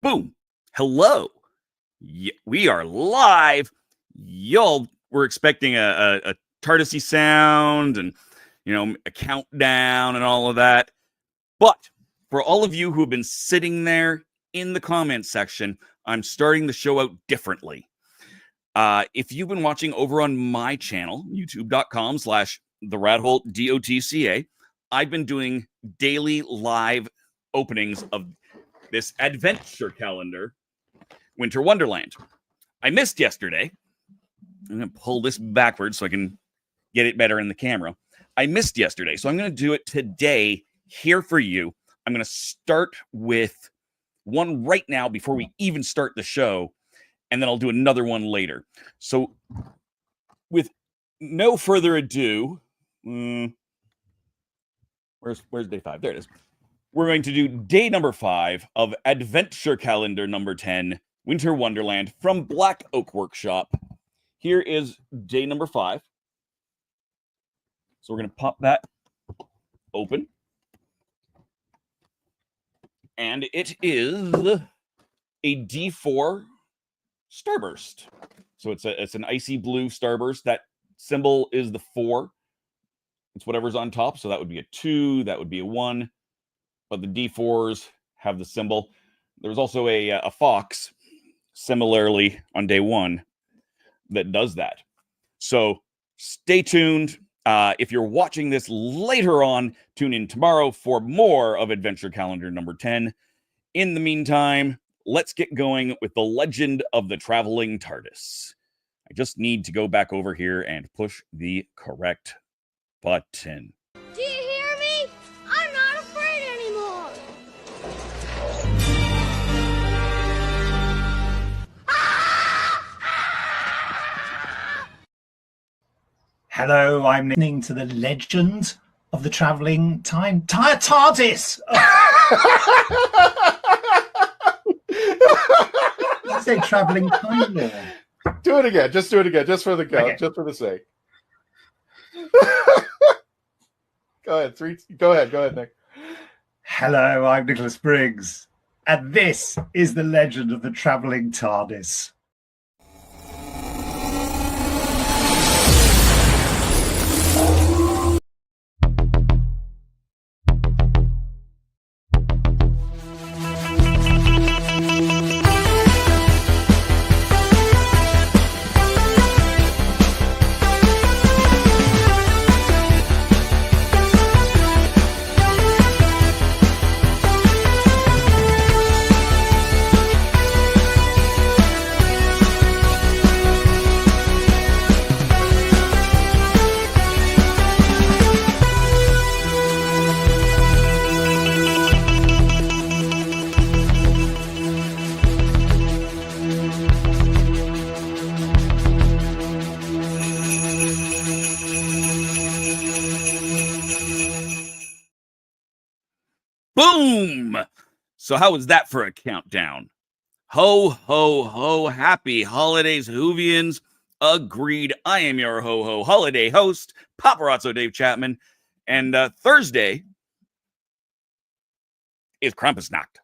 Boom. Hello. We are live. Y'all were expecting a TARDIS-y sound and, a countdown and all of that. But for all of you who have been sitting there in the comments section, I'm starting the show out differently. If you've been watching over on my channel, youtube.com/TheRatHole.ca, I've been doing daily live openings of this adventure calendar, Winter Wonderland. I missed yesterday. I'm going to pull this backwards so I can get it better in the camera. I missed yesterday, so I'm going to do it today here for you. I'm going to start with one right now before we even start the show, and then I'll do another one later. So with no further ado, where's day 5? There it is. We're going to do day number 5 of Adventure Calendar number 10, Winter Wonderland from Black Oak Workshop. Here is day number 5. So we're going to pop that open. And it is a D4 Starburst. So it's an icy blue Starburst. That symbol is the 4. It's whatever's on top. So that would be a 2. That would be a 1. But the D4s have the symbol. There's also a fox, similarly on day 1, that does that. So stay tuned. If you're watching this later on, tune in tomorrow for more of Adventure Calendar number 10. In the meantime, let's get going with the legend of the Traveling TARDIS. I just need to go back over here and push the correct button. Do you hear me? I'm not afraid anymore. Hello, I'm listening to the legend of the traveling TARDIS. I say traveling time lord. Do it again. Just do it again. Just for the count. Okay. Just for the sake. Go ahead. Go ahead, Nick. Hello, I'm Nicholas Briggs, and this is the legend of the traveling TARDIS. Boom! So how was that for a countdown? Ho, ho, ho, happy holidays, Whovians. Agreed. I am your ho-ho holiday host, Paparazzo Dave Chapman. And Thursday is Krampusnacht.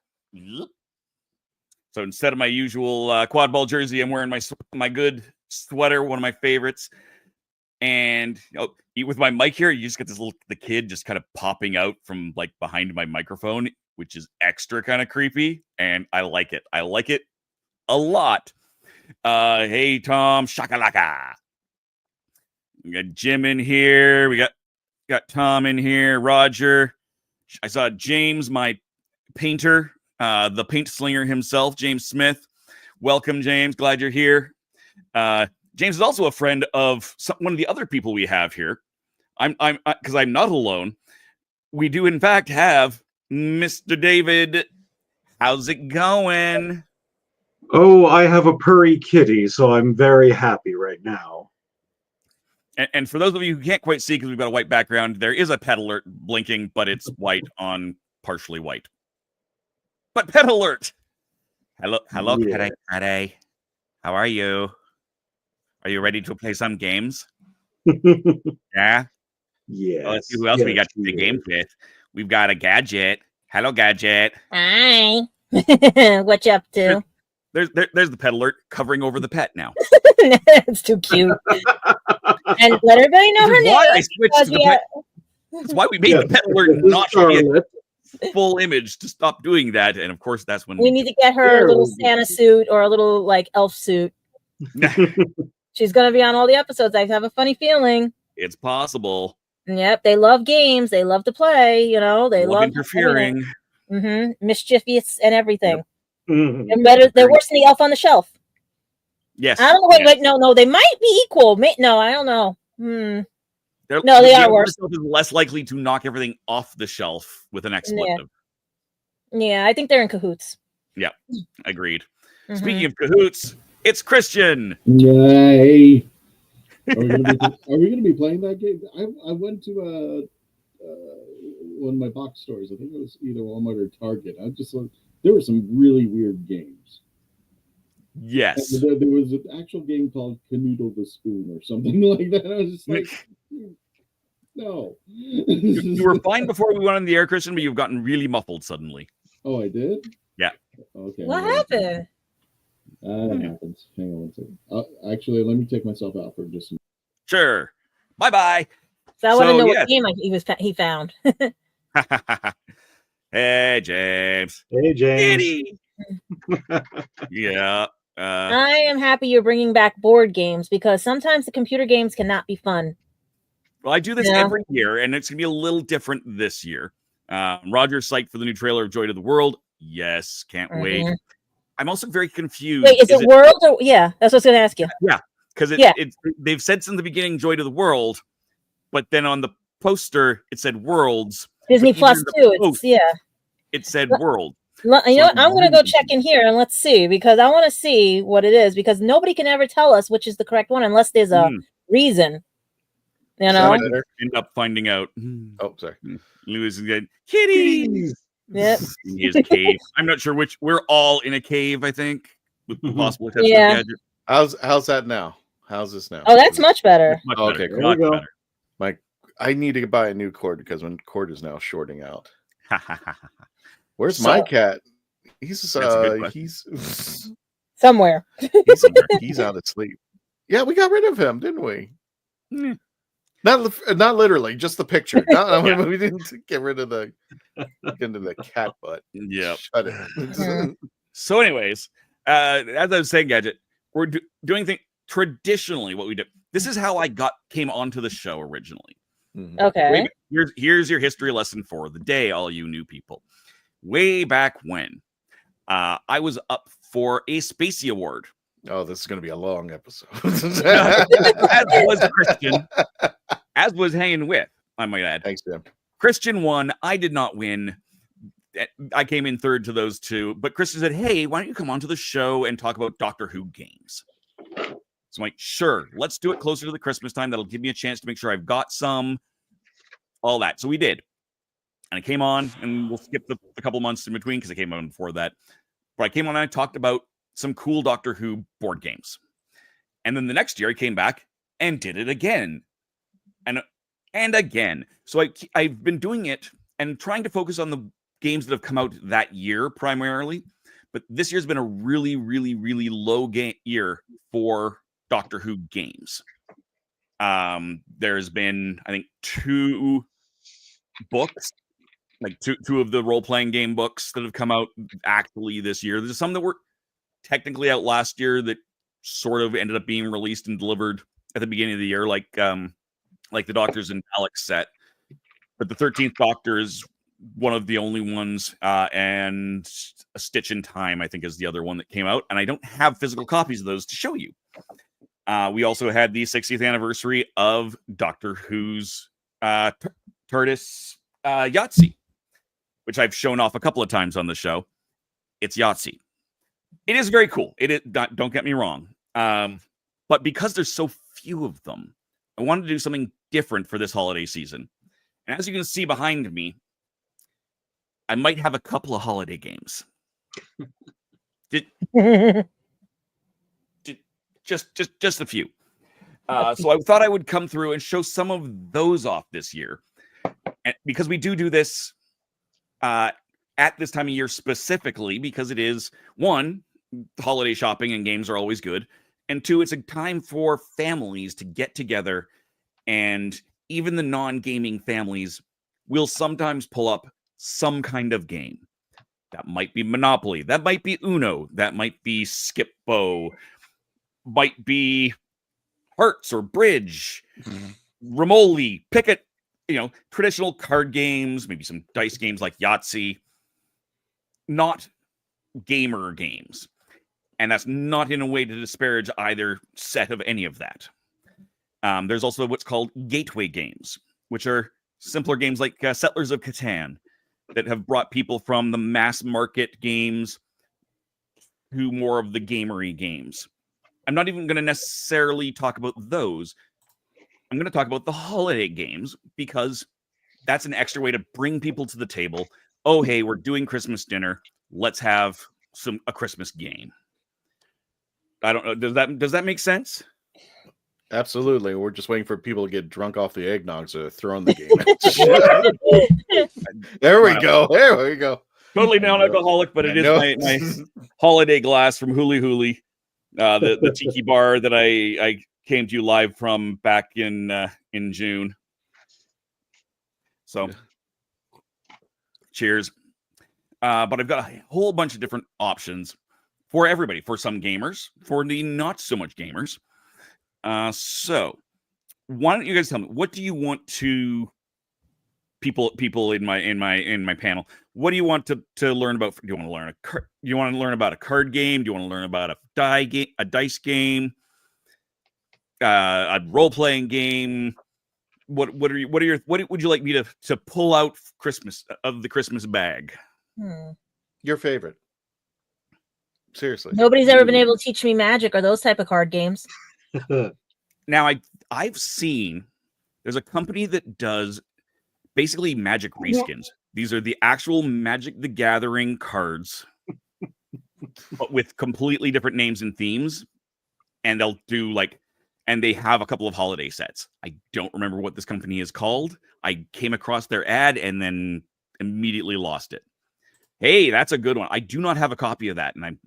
So instead of my usual quad ball jersey, I'm wearing my good sweater, one of my favorites. And with my mic here, you just get the kid just kind of popping out from like behind my microphone, which is extra kind of creepy. And I like it. I like it a lot. Hey, Tom, shakalaka. We got Jim in here. We got Tom in here. Roger. I saw James, my painter, the paint slinger himself, James Smith. Welcome, James. Glad you're here. James is also a friend of one of the other people we have here. Because I'm not alone. We do, in fact, have Mr. David. How's it going? Oh, I have a purry kitty, so I'm very happy right now. And for those of you who can't quite see because we've got a white background, there is a pet alert blinking, but it's white on partially white. But pet alert! Hello, Yeah. Kitty. How are you? Are you ready to play some games? Yeah? Yes. Let's see who else we got to play games with. We've got a Gadget. Hello, Gadget. Hi. What you up to? There's the pet alert covering over the pet now. It's too cute. And let everybody know Which her is why I name. switched to the pet. That's why we made the pet alert this is not be Charlotte. a full image to stop doing that. And of course, that's when We need to get her There a little we go. Santa suit or a little like elf suit. She's gonna be on all the episodes. I have a funny feeling. It's possible. Yep, they love games. They love to play. You know, they love interfering. Mischievous and everything. Mhm. And better, they're worse than the Elf on the Shelf. Yes. I don't know. Wait, no, they might be equal. No, I don't know. No, they the are other worse. Is less likely to knock everything off the shelf with an expletive. Yeah, I think they're in cahoots. Yeah, agreed. Mhm. Speaking of cahoots, it's Christian. Yay! Are we gonna be playing that game? I went to one of my box stores. I think it was either Walmart or Target. There were some really weird games. Yes. There was an actual game called Canoodle the Spoon or something like that. I was just like, no. You were fine before we went on the air, Christian, but you've gotten really muffled suddenly. Oh, I did? Yeah. Okay. What happened? That happens. Hang on one second. Actually, let me take myself out for just a minute. Sure. Bye-bye. So I want to know yes. what game he found. Hey, James. Hey, James. Kitty. Yeah. I am happy you're bringing back board games because sometimes the computer games cannot be fun. Well, I do this every year, and it's going to be a little different this year. Roger's psyched for the new trailer of Joy to the World. Yes, can't wait. I'm also very confused. Wait, is it World or yeah? That's what I was going to ask you. Yeah, because they've said since the beginning Joy to the World, but then on the poster it said Worlds. Disney Plus too. It said World. You know what? I'm going to go check in here and let's see because I want to see what it is because nobody can ever tell us which is the correct one unless there's a reason. You know, end up finding out. Oh, sorry. Lewis is getting kitties. Yep. In his cave. I'm not sure which. We're all in a cave, I think, with the possible exception Yeah. of Gadget. How's that now? How's this now? Oh, that's much better. Much Okay, better. cool. Much better. I need to buy a new cord because my cord is now shorting out. Where's my cat? He's somewhere. He's out of sleep. Yeah, we got rid of him, didn't we? Not literally, just the picture. We didn't get rid of the cat butt. Yeah. Shut it. So, anyways, as I was saying, Gadget, we're doing things traditionally. What we do. This is how I came onto the show originally. Okay. Here's your history lesson for the day, all you new people. Way back when, I was up for a Spacey Award. Oh, this is going to be a long episode. As was Christian. As was Hanging With, I might add. Thanks, Jim. Christian won. I did not win. I came in third to those two. But Christian said, hey, why don't you come onto the show and talk about Doctor Who games? So I'm like, sure, let's do it closer to the Christmas time. That'll give me a chance to make sure I've got some, all that. So we did. And I came on, and we'll skip the couple months in between because I came on before that. But I came on and I talked about some cool Doctor Who board games. And then the next year I came back and did it again. And again. So I've been doing it and trying to focus on the games that have come out that year primarily. But this year's been a really, really, really low year for Doctor Who games. There's been, I think, 2 books, like two of the role-playing game books that have come out actually this year. There's some that were technically out last year that sort of ended up being released and delivered at the beginning of the year, like the Doctors and Daleks set. But the 13th Doctor is one of the only ones, and A Stitch in Time, I think, is the other one that came out. And I don't have physical copies of those to show you. We also had the 60th anniversary of Doctor Who's TARDIS Yahtzee, which I've shown off a couple of times on the show. It's Yahtzee. It is very cool. Don't get me wrong. But because there's so few of them, I wanted to do something different for this holiday season. And as you can see behind me, I might have a couple of holiday games. Just a few. So I thought I would come through and show some of those off this year. And because we do this at this time of year specifically because it is, one, holiday shopping and games are always good. And two, it's a time for families to get together, and even the non-gaming families will sometimes pull up some kind of game. That might be Monopoly. That might be Uno. That might be Skip-Bo. Might be Hearts or Bridge. Remoli. Pick it. Traditional card games, maybe some dice games like Yahtzee. Not gamer games. And that's not in a way to disparage either set of any of that. There's also what's called gateway games, which are simpler games like Settlers of Catan that have brought people from the mass market games to more of the gamery games. I'm not even going to necessarily talk about those. I'm going to talk about the holiday games because that's an extra way to bring people to the table. Oh, hey, we're doing Christmas dinner. Let's have a Christmas game. I don't know. Does that make sense? Absolutely. We're just waiting for people to get drunk off the eggnog so throwing the game. There we go. There we go. Totally non-alcoholic, but it is my holiday glass from Huli Huli, the tiki bar that I came to you live from back in June. So, cheers. But I've got a whole bunch of different options for everybody, for some gamers, for the not so much gamers. So why don't you guys tell me, what do you want to people in my panel, what do you want to learn about? Do you want to learn about a card game? Do you want to learn about a dice game, a role-playing game? What would you like me to pull out of the Christmas bag? Your favorite. Seriously. Nobody's ever been able to teach me Magic or those type of card games. Now, I've seen there's a company that does basically Magic reskins. These are the actual Magic the Gathering cards, but with completely different names and themes. And they'll do and they have a couple of holiday sets. I don't remember what this company is called. I came across their ad and then immediately lost it. Hey, that's a good one. I do not have a copy of that, and I'm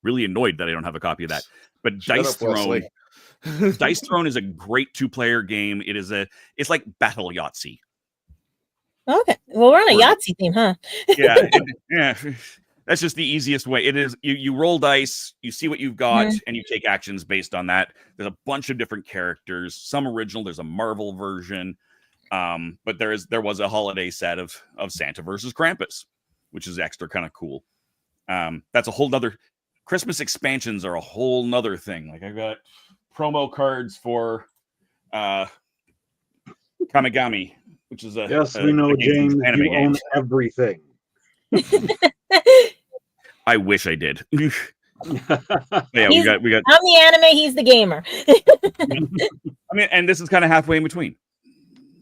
really annoyed that I don't have a copy of that. But Dice Throne is a great 2-player game. It's like Battle Yahtzee. Okay, well, we're on a Yahtzee theme, huh? Yeah. That's just the easiest way. It is you roll dice, you see what you've got, and you take actions based on that. There's a bunch of different characters, some original. There's a Marvel version. But there was a holiday set of Santa versus Krampus, which is extra kind of cool. That's a whole nother. Christmas expansions are a whole nother thing. Like, I've got promo cards for Kamigami, which is we know, James, you own everything. I wish I did. Yeah, we got. I'm the anime. He's the gamer. I mean, and this is kind of halfway in between.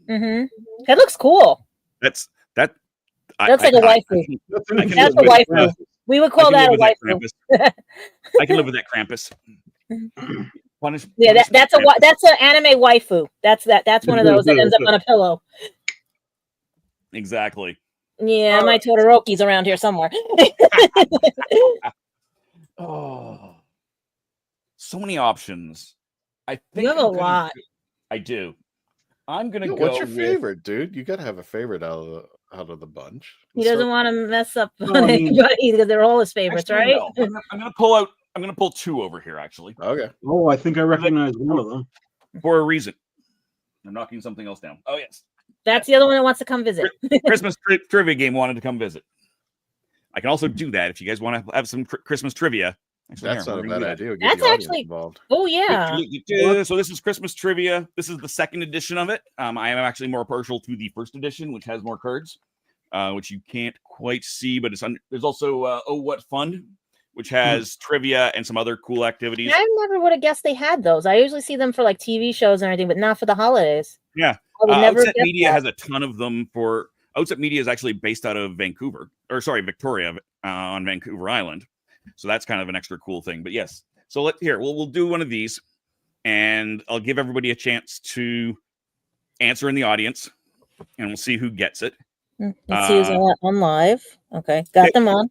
That looks cool. That looks like a waifu. That's a waifu. We would call that a waifu. I can live with that Krampus. Yeah, that's an anime waifu. That's one of those that ends up on a pillow. Exactly. Yeah, my Todoroki's around here somewhere. Oh, so many options. I think you have a lot. I do. I'm gonna go. What's your favorite, dude? You gotta have a favorite out of the bunch. He doesn't want to mess up on anybody because they're all his favorites, right? No. I'm gonna pull 2 over here, actually. Okay. Oh, I think I recognize one of them. For a reason. I'm knocking something else down. Oh, yes. That's the other one that wants to come visit. Christmas trivia game wanted to come visit. I can also do that if you guys want to have some Christmas trivia. Actually, that's not a bad idea. That's actually involved. Oh yeah. So this is Christmas trivia. This is the second edition of it. I am actually more partial to the first edition, which has more cards, which you can't quite see, but there's also Oh What Fun, which has trivia and some other cool activities. I never would have guessed they had those. I usually see them for like TV shows and everything, but not for the holidays. Yeah. Outset Media has a ton of them for. Outset Media is actually based out of Victoria, on Vancouver Island. So that's kind of an extra cool thing. But yes, so we'll do one of these, and I'll give everybody a chance to answer in the audience, and we'll see who gets it. Let's use on live. Okay, got them on.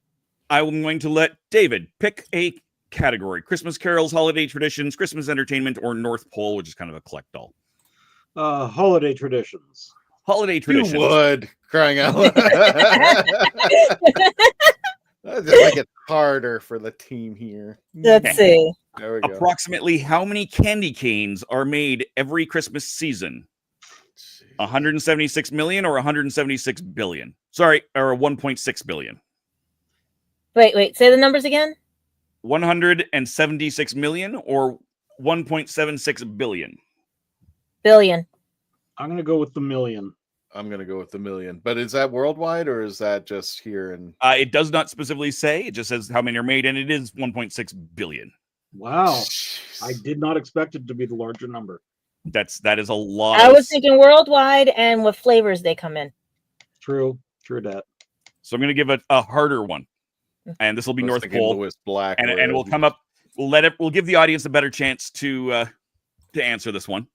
I'm going to let David pick a category: Christmas carols, holiday traditions, Christmas entertainment, or North Pole, which is kind of a collect all. Holiday traditions. Holiday traditions. You would, crying out loud. Just make it harder for the team here. Let's see. There we go. Approximately how many candy canes are made every Christmas season? 176 million or 176 billion? Sorry, or 1.6 billion. Wait. Say the numbers again. 176 million or 1.76 billion? Billion. I'm going to go with the million. I'm going to go with the million. But is that worldwide or is that just here? And It does not specifically say. It just says how many are made, and it is 1.6 billion. Wow. I did not expect it to be the larger number. That is a lot. I was thinking worldwide and what flavors they come in. True that. So I'm going to give it a harder one, and this will be North Pole. Lewis Black, and we'll come up. We'll give the audience a better chance to answer this one.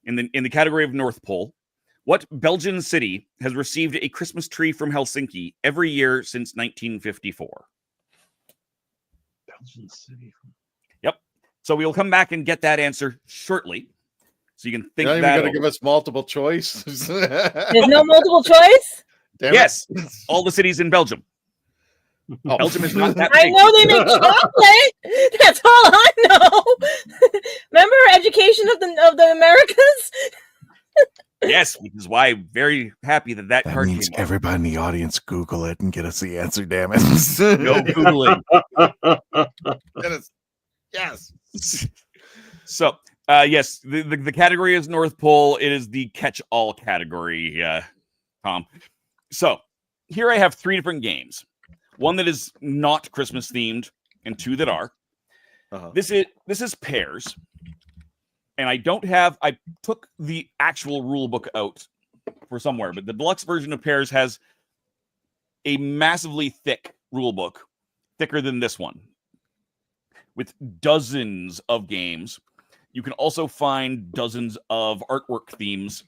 In the category of North Pole, what Belgian city has received a Christmas tree from Helsinki every year since 1954? Belgian city. Yep. So we'll come back and get that answer shortly. So you can think You're not that even going to give us multiple choice. There's no multiple choice? Damn yes. All the cities in Belgium. Oh. Belgium is not that I big. know they make chocolate. That's all I know. Remember education of the Americas? Yes, which is why I'm very happy that card means came up. everybody in the audience Google it and get us the answer, damn it. No Googling. Yes. So, yes, the category is North Pole. It is the catch-all category, Tom. So, here I have 3 different games. One that is not Christmas themed, and 2 that are. This is Pairs. And I took the actual rule book out for somewhere, but the deluxe version of Pairs has a massively thick rule book, thicker than this one, with dozens of games. You can also find dozens of artwork themes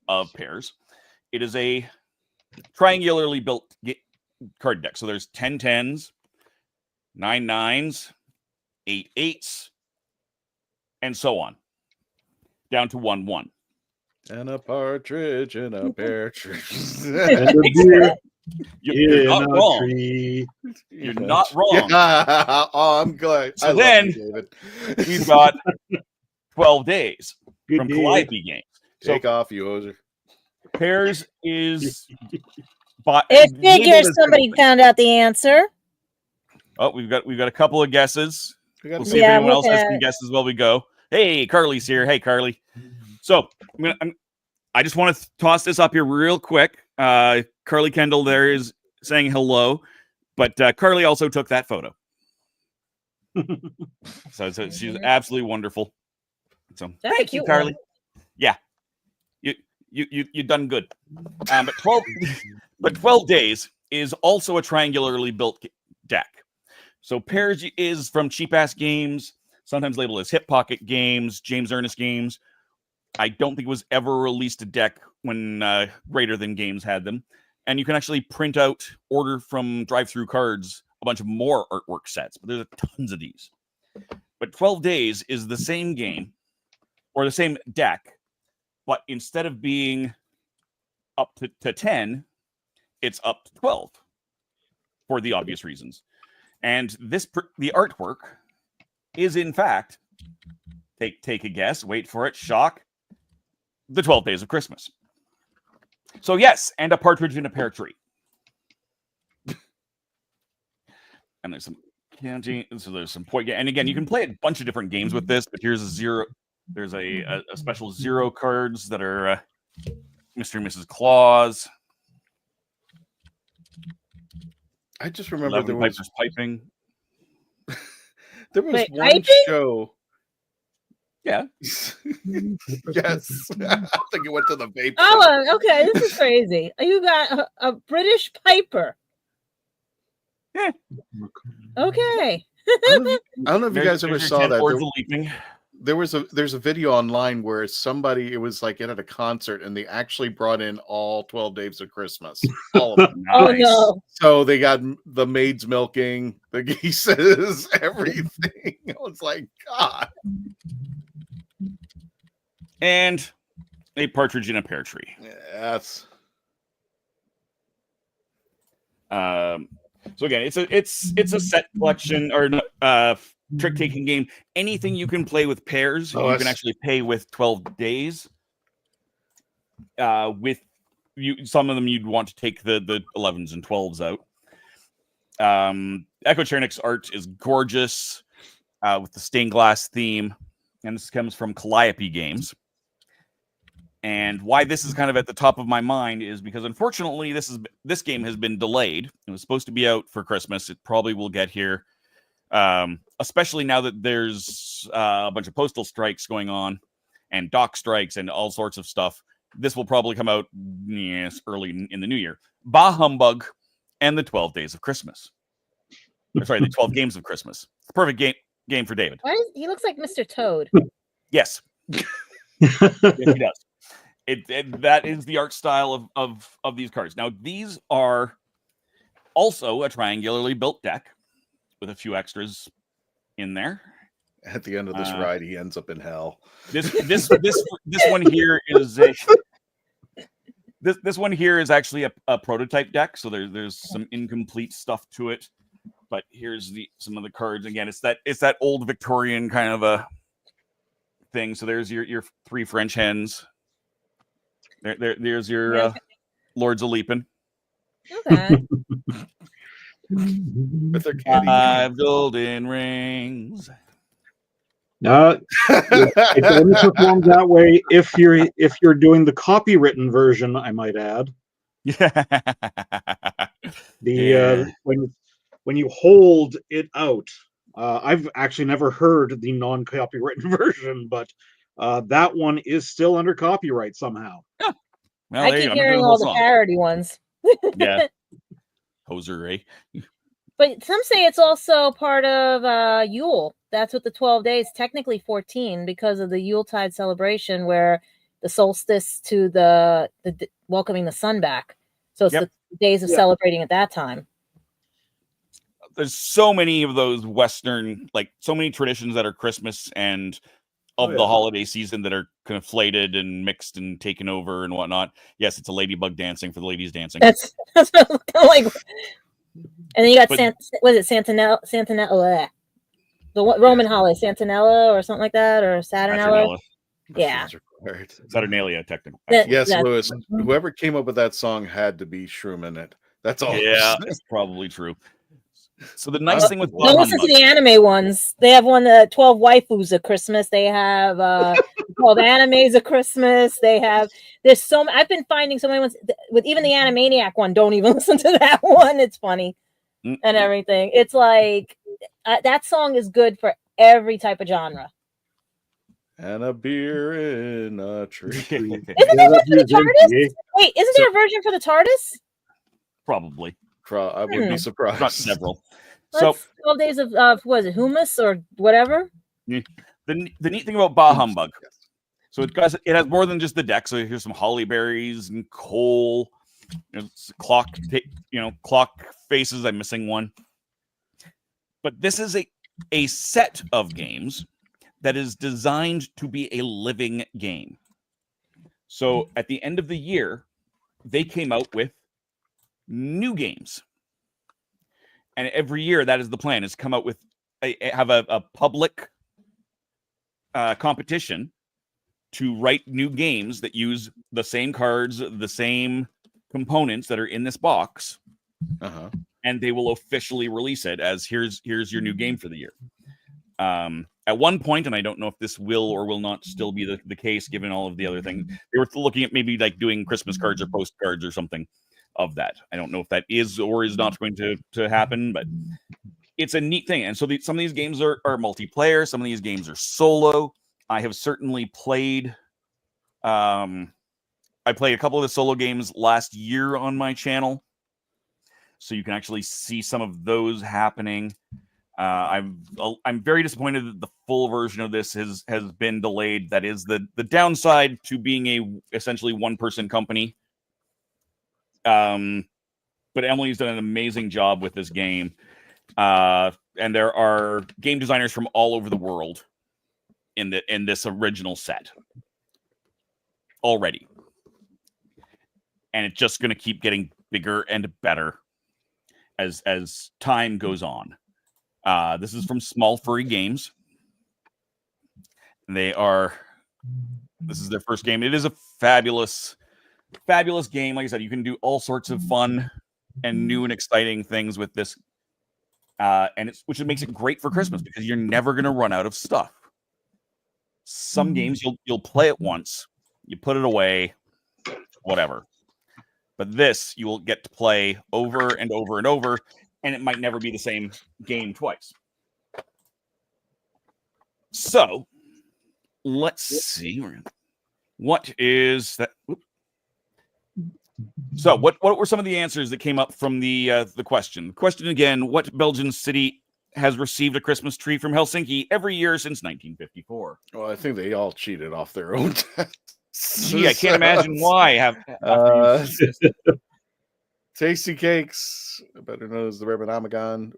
of Pairs. It is a triangularly built card deck. So there's 10 10s, 9 9s, 8 8s, and so on, down to 1 1. And a partridge in a pear tree. You're not wrong. You're not wrong. Yeah. Oh, I'm glad. So then we've got 12 days Good from day. Calliope Games. Take off, you hoser. Pairs is It figures somebody found out the answer. Oh, we've got a couple of guesses. We'll see if Yeah, anyone else has okay. some guesses while we go. Hey, Carly's here. Hey, Carly. So I just want to toss this up here real quick. Carly Kendall there is saying hello, but Carly also took that photo. so she's absolutely wonderful. So That's a thank you, cute Carly. one. Yeah, you done good. But 12 days is also a triangularly built deck. So Pairs is from Cheap Ass Games, sometimes labeled as Hip Pocket Games, James Ernest Games. I don't think it was ever released a deck when Greater Than Games had them. And you can actually print out, order from Drive-Thru Cards, a bunch of more artwork sets. But there's tons of these. But 12 Days is the same game, or the same deck, but instead of being up to 10, it's up to 12 for the obvious reasons. And the artwork is, in fact, take a guess, wait for it, shock, the 12 Days of Christmas. So yes, and a partridge in a pear tree. And there's some candy, so there's some point. And again, you can play a bunch of different games with this, but here's a zero. There's a special 0 cards that are Mr. and Mrs. Claus. I just remember there was piping. There was Wait, one piping? show. Yeah. Yes. I think it went to the vape. Oh, okay. This is crazy. You got a British Piper. Yeah. Okay. I don't know if you guys ever saw that. Boards leaping. there's a video online where somebody, it was like at a concert, and they actually brought in all 12 Days of Christmas, all of them. Oh no! So they got the maids milking, the geeses, everything. I was like, God. And a partridge in a pear tree. Yes. So again, it's a set collection or trick taking game. Anything you can play with pairs, you can actually play with 12 days. With you, some of them you'd want to take the 11s and 12s out. Echo Chernik's art is gorgeous with the stained glass theme, and this comes from Calliope Games. And why this is kind of at the top of my mind is because, unfortunately, this game has been delayed. It was supposed to be out for Christmas. It probably will get here, especially now that there's a bunch of postal strikes going on and dock strikes and all sorts of stuff. This will probably come out early in the new year. Bah Humbug and the 12 Days of Christmas. Sorry, the 12 Games of Christmas. It's a perfect game for David. Why he looks like Mr. Toad? Yes. Yes, he does. That is the art style of these cards. Now, these are also a triangularly built deck with a few extras in there. At the end of this ride, he ends up in hell. This one here is this one here is actually a prototype deck, so there's some incomplete stuff to it. But here's some of the cards. Again, it's that old Victorian kind of a thing. So there's your 3 French hens. There's your Lords of Leaping. Okay. With their candy. 5 golden rings. It only performs that way if you're doing the copywritten version, I might add. When you hold it out, I've actually never heard the non-copywritten version, but that one is still under copyright somehow. Yeah. Well, I keep hearing all the parody ones. Yeah. Hoser, eh? But some say it's also part of Yule. That's what the 12 days, technically 14, because of the Yuletide celebration where the solstice to the welcoming the sun back. So it's the days of celebrating at that time. There's so many of those Western, like so many traditions that are Christmas and of the holiday season that are conflated and mixed and taken over and whatnot. Yes, it's a ladybug dancing for the ladies dancing. That's like. And then you got Santanella, the Roman holiday, Santanella or something like that, or Saturnella. Yeah, Saturnalia, technically. Yes, Lewis. Whoever came up with that song had to be shroom in it. That's all. Yeah, that's probably true. So the nice thing with don't listen to the anime ones. They have 12 waifus of Christmas. They have 12 animes of Christmas. There's so I've been finding so many ones with even the Animaniac one. Don't even listen to that one. It's funny and everything. It's like that song is good for every type of genre. And a beer in a tree. Isn't there one for the TARDIS? Wait, isn't there a version for the TARDIS? Probably. I wouldn't be surprised. Not several. So 12 days of what is it, humus or whatever? The neat thing about Bah Humbug, so it has more than just the deck. So here's some holly berries and coal, clock faces. I'm missing one, but this is a set of games that is designed to be a living game. So at the end of the year, they came out with new games, and every year that is the plan: is come out with have a public competition to write new games that use the same cards, the same components that are in this box, and they will officially release it as here's your new game for the year. At one point, and I don't know if this will or will not still be the case given all of the other things, they were looking at maybe like doing Christmas cards or postcards or something of that. I don't know if that is or is not going to happen, but it's a neat thing. And so some of these games are multiplayer. Some of these games are solo. I have certainly played. I played a couple of the solo games last year on my channel, so you can actually see some of those happening. I'm very disappointed that the full version of this has been delayed. That is the downside to being essentially one-person company. But Emily's done an amazing job with this game. And there are game designers from all over the world in this original set already. And it's just going to keep getting bigger and better as time goes on. This is from Small Furry Games. This is their first game. It is a fabulous game. Like I said, you can do all sorts of fun and new and exciting things with this. Which makes it great for Christmas because you're never going to run out of stuff. Some games you'll play it once, you put it away, whatever. But this you will get to play over and over and over, and it might never be the same game twice. So let's see. What is that? Oops. So what were some of the answers that came up from the question? The question again, what Belgian city has received a Christmas tree from Helsinki every year since 1954? Well, I think they all cheated off their own tests. Gee, I can't imagine why. Tasty Cakes, better known as the Rebanamegon.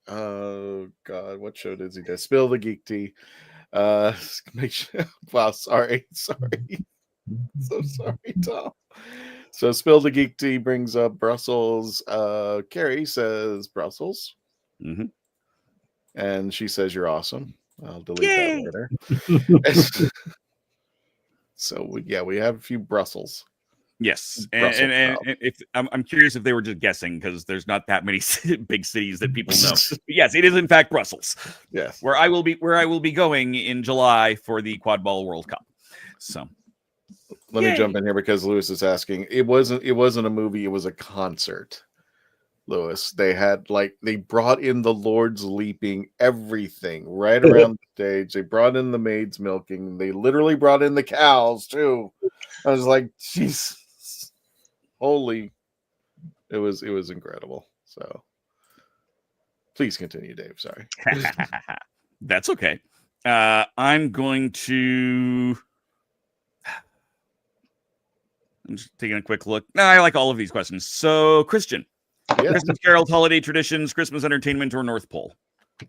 Oh God, what show does he do? Spill the Geek Tea. Make sure. Wow, sorry. So sorry, Tom. So Spill the Geek Tea brings up Brussels. Carrie says Brussels. Mm-hmm. And she says you're awesome. I'll delete that later. So we have a few Brussels. Yes, and if I'm curious if they were just guessing because there's not that many big cities that people know. But yes, it is in fact Brussels. Yes, where I will be going in July for the Quad Ball World Cup. So let me jump in here because Lewis is asking. It wasn't a movie. It was a concert. Lewis, they brought in the Lords leaping, everything right around the stage. They brought in the maids milking. They literally brought in the cows too. I was like, jeez. Holy, it was incredible. So please continue, Dave. Sorry. That's okay. I'm just taking a quick look. No, I like all of these questions. So, Christian, yes. Christmas carols, holiday traditions, Christmas entertainment, or North Pole?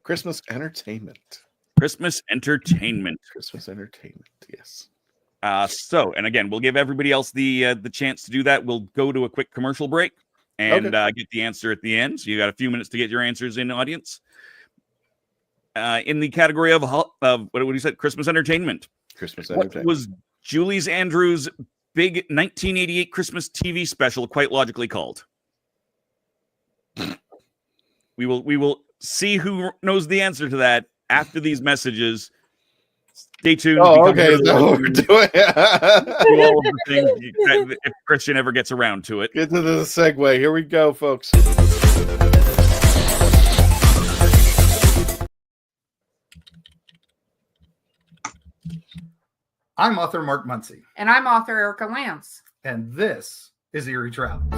Christmas entertainment. Christmas entertainment. Christmas entertainment. Yes. So, and again, we'll give everybody else the chance to do that. We'll go to a quick commercial break and get the answer at the end. So you got a few minutes to get your answers in, audience. In the category of what do you say? Christmas entertainment. Christmas entertainment. What was Julie Andrews' big 1988 Christmas TV special quite logically called? We will see who knows the answer to that after these messages. Stay tuned. Oh, okay. Is that what we're doing? All of the things if Christian ever gets around to it. Get to the segue. Here we go, folks. I'm author Mark Muncy. And I'm author Erica Lance. And this is Eerie Travels.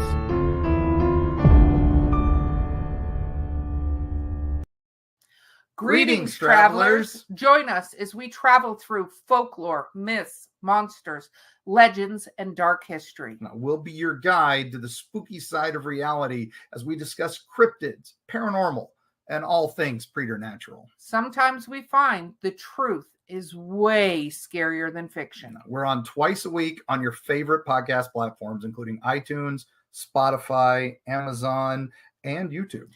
Greetings, travelers. Join us as we travel through folklore, myths, monsters, legends, and dark history. Now, we'll be your guide to the spooky side of reality as we discuss cryptids, paranormal, and all things preternatural. Sometimes we find the truth is way scarier than fiction. We're on twice a week on your favorite podcast platforms, including iTunes, Spotify, Amazon, and YouTube.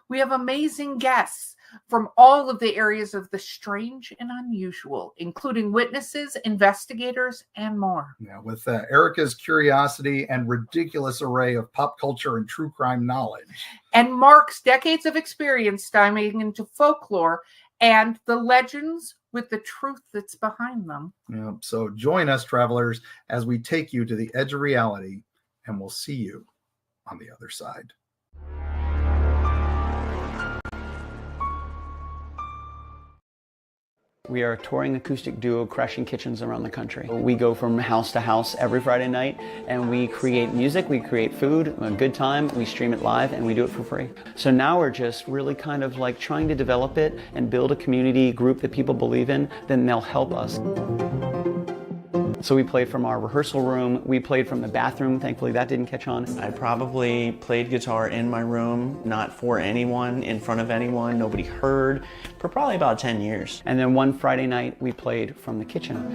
We have amazing guests from all of the areas of the strange and unusual, including witnesses, investigators, and more. Yeah, with Erica's curiosity and ridiculous array of pop culture and true crime knowledge. And Mark's decades of experience diving into folklore and the legends with the truth that's behind them. Yeah, so join us, travelers, as we take you to the edge of reality, and we'll see you on the other side. We are a touring acoustic duo crashing kitchens around the country. We go from house to house every Friday night and we create music, we create food, a good time, we stream it live and we do it for free. So now we're just really kind of like trying to develop it and build a community group that people believe in, then they'll help us. So we played from our rehearsal room, we played from the bathroom, thankfully that didn't catch on. I probably played guitar in my room, not for anyone, in front of anyone, nobody heard, for probably about 10 years. And then one Friday night we played from the kitchen.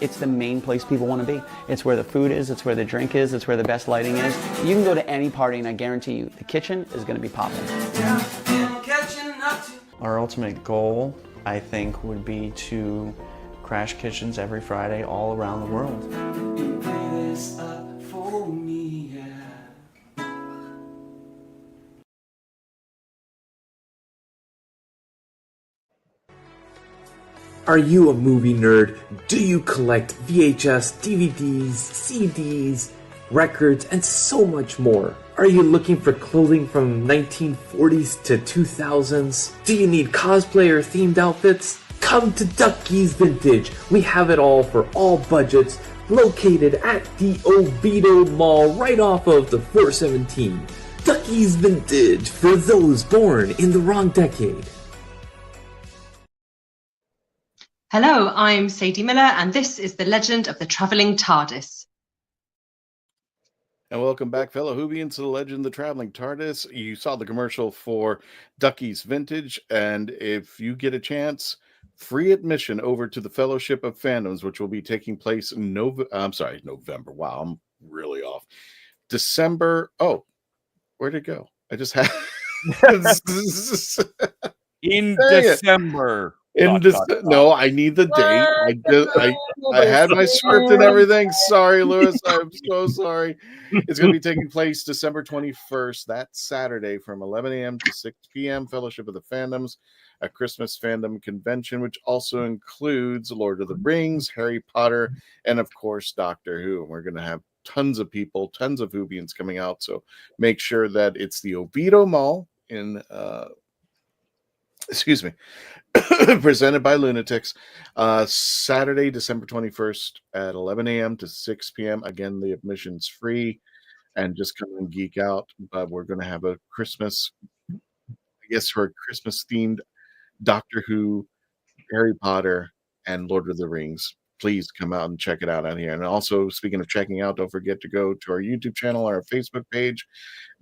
It's the main place people want to be. It's where the food is, it's where the drink is, it's where the best lighting is. You can go to any party and I guarantee you, the kitchen is going to be popping. Our ultimate goal, I think, would be to crash kitchens every Friday all around the world. Are you a movie nerd? Do you collect VHS, DVDs, CDs, records, and so much more? Are you looking for clothing from 1940s to 2000s? Do you need cosplay or themed outfits? Come to Ducky's Vintage. We have it all for all budgets, located at the Oviedo Mall right off of the 417. Ducky's Vintage for those born in the wrong decade. Hello, I'm Sadie Miller, and this is The Legend of the Traveling TARDIS. And welcome back, fellow Whovians, to The Legend of the Traveling TARDIS. You saw the commercial for Ducky's Vintage, and if you get a chance, free admission over to the Fellowship of Fandoms, which will be taking place in November. Wow, I'm really off. December. Oh, where'd it go? I just had in December. No, I need the date. I had my script and everything. Sorry, Lewis. I'm so sorry. It's going to be taking place December 21st, that Saturday, from 11 a.m. to 6 p.m. Fellowship of the Fandoms, a Christmas fandom convention, which also includes Lord of the Rings, Harry Potter, and of course, Doctor Who. And we're going to have tons of people, tons of Whovians coming out. So make sure that it's the Oviedo Mall in presented by Lunatics, Saturday, December 21st at 11 a.m. to 6 p.m. Again, the admission's free, and just come and geek out. But we're going to have a Christmas, for a Christmas-themed Doctor Who, Harry Potter, and Lord of the Rings. Please come out and check it out here. And also, speaking of checking out, don't forget to go to our YouTube channel, our Facebook page.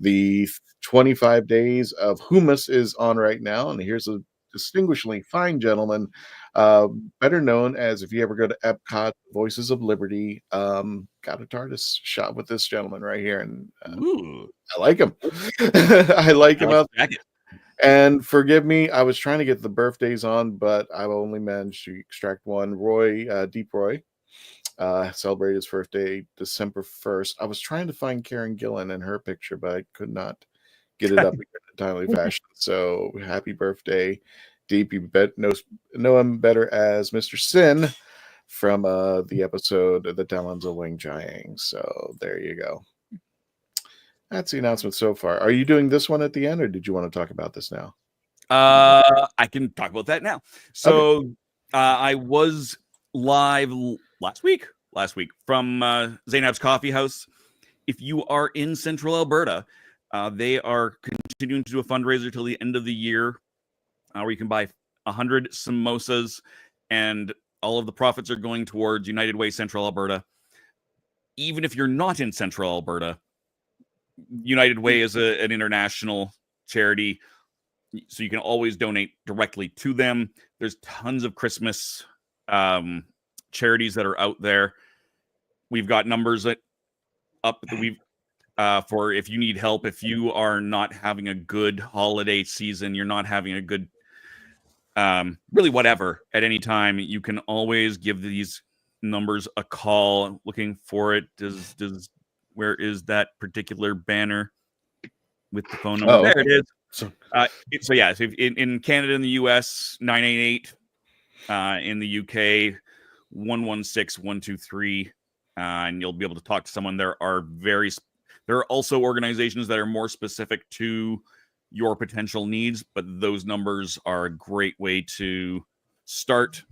The 25 Days of Hummus is on right now, and here's a distinguishingly fine gentleman, better known as, if you ever go to Epcot, Voices of Liberty, got a TARDIS shot with this gentleman right here, and I like him. I like him out. And forgive me, I was trying to get the birthdays on, but I only managed to extract one. Deep Roy, celebrated his birthday December 1st. I was trying to find Karen Gillan and her picture, but I could not get it up in a timely fashion. So happy birthday, Deep. You know him better as Mr. Sin from the episode The Talons of Wing Jiang. So there you go. That's the announcement so far. Are you doing this one at the end, or did you want to talk about this now? I can talk about that now. So okay. I was live last week from Zainab's Coffee House. If you are in Central Alberta, they are continuing to do a fundraiser till the end of the year, where you can buy 100 samosas, and all of the profits are going towards United Way Central Alberta. Even if you're not in Central Alberta, United Way is an international charity, so you can always donate directly to them. There's tons of Christmas charities that are out there. We've got numbers up that we've for if you need help, if you are not having a good holiday season, you're not having a good really whatever at any time, you can always give these numbers a call. Looking for it. Where is that particular banner with the phone number? There it is. So in Canada and the US, 988. In the UK, 116-123. And you'll be able to talk to someone. There are also organizations that are more specific to your potential needs, but those numbers are a great way to start,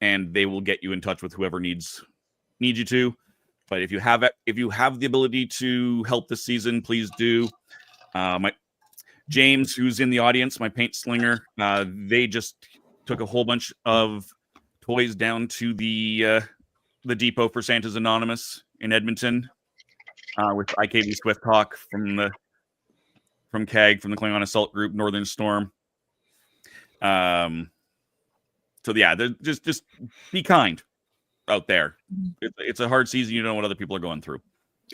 and they will get you in touch with whoever needs you to. But if you have the ability to help this season, please do. My James, who's in the audience, my paint slinger, they just took a whole bunch of toys down to the depot for Santa's Anonymous in Edmonton with IKV Swift Hawk from CAG, from the Klingon Assault Group, Northern Storm. So yeah, just be kind out there. It's a hard season. You don't know what other people are going through.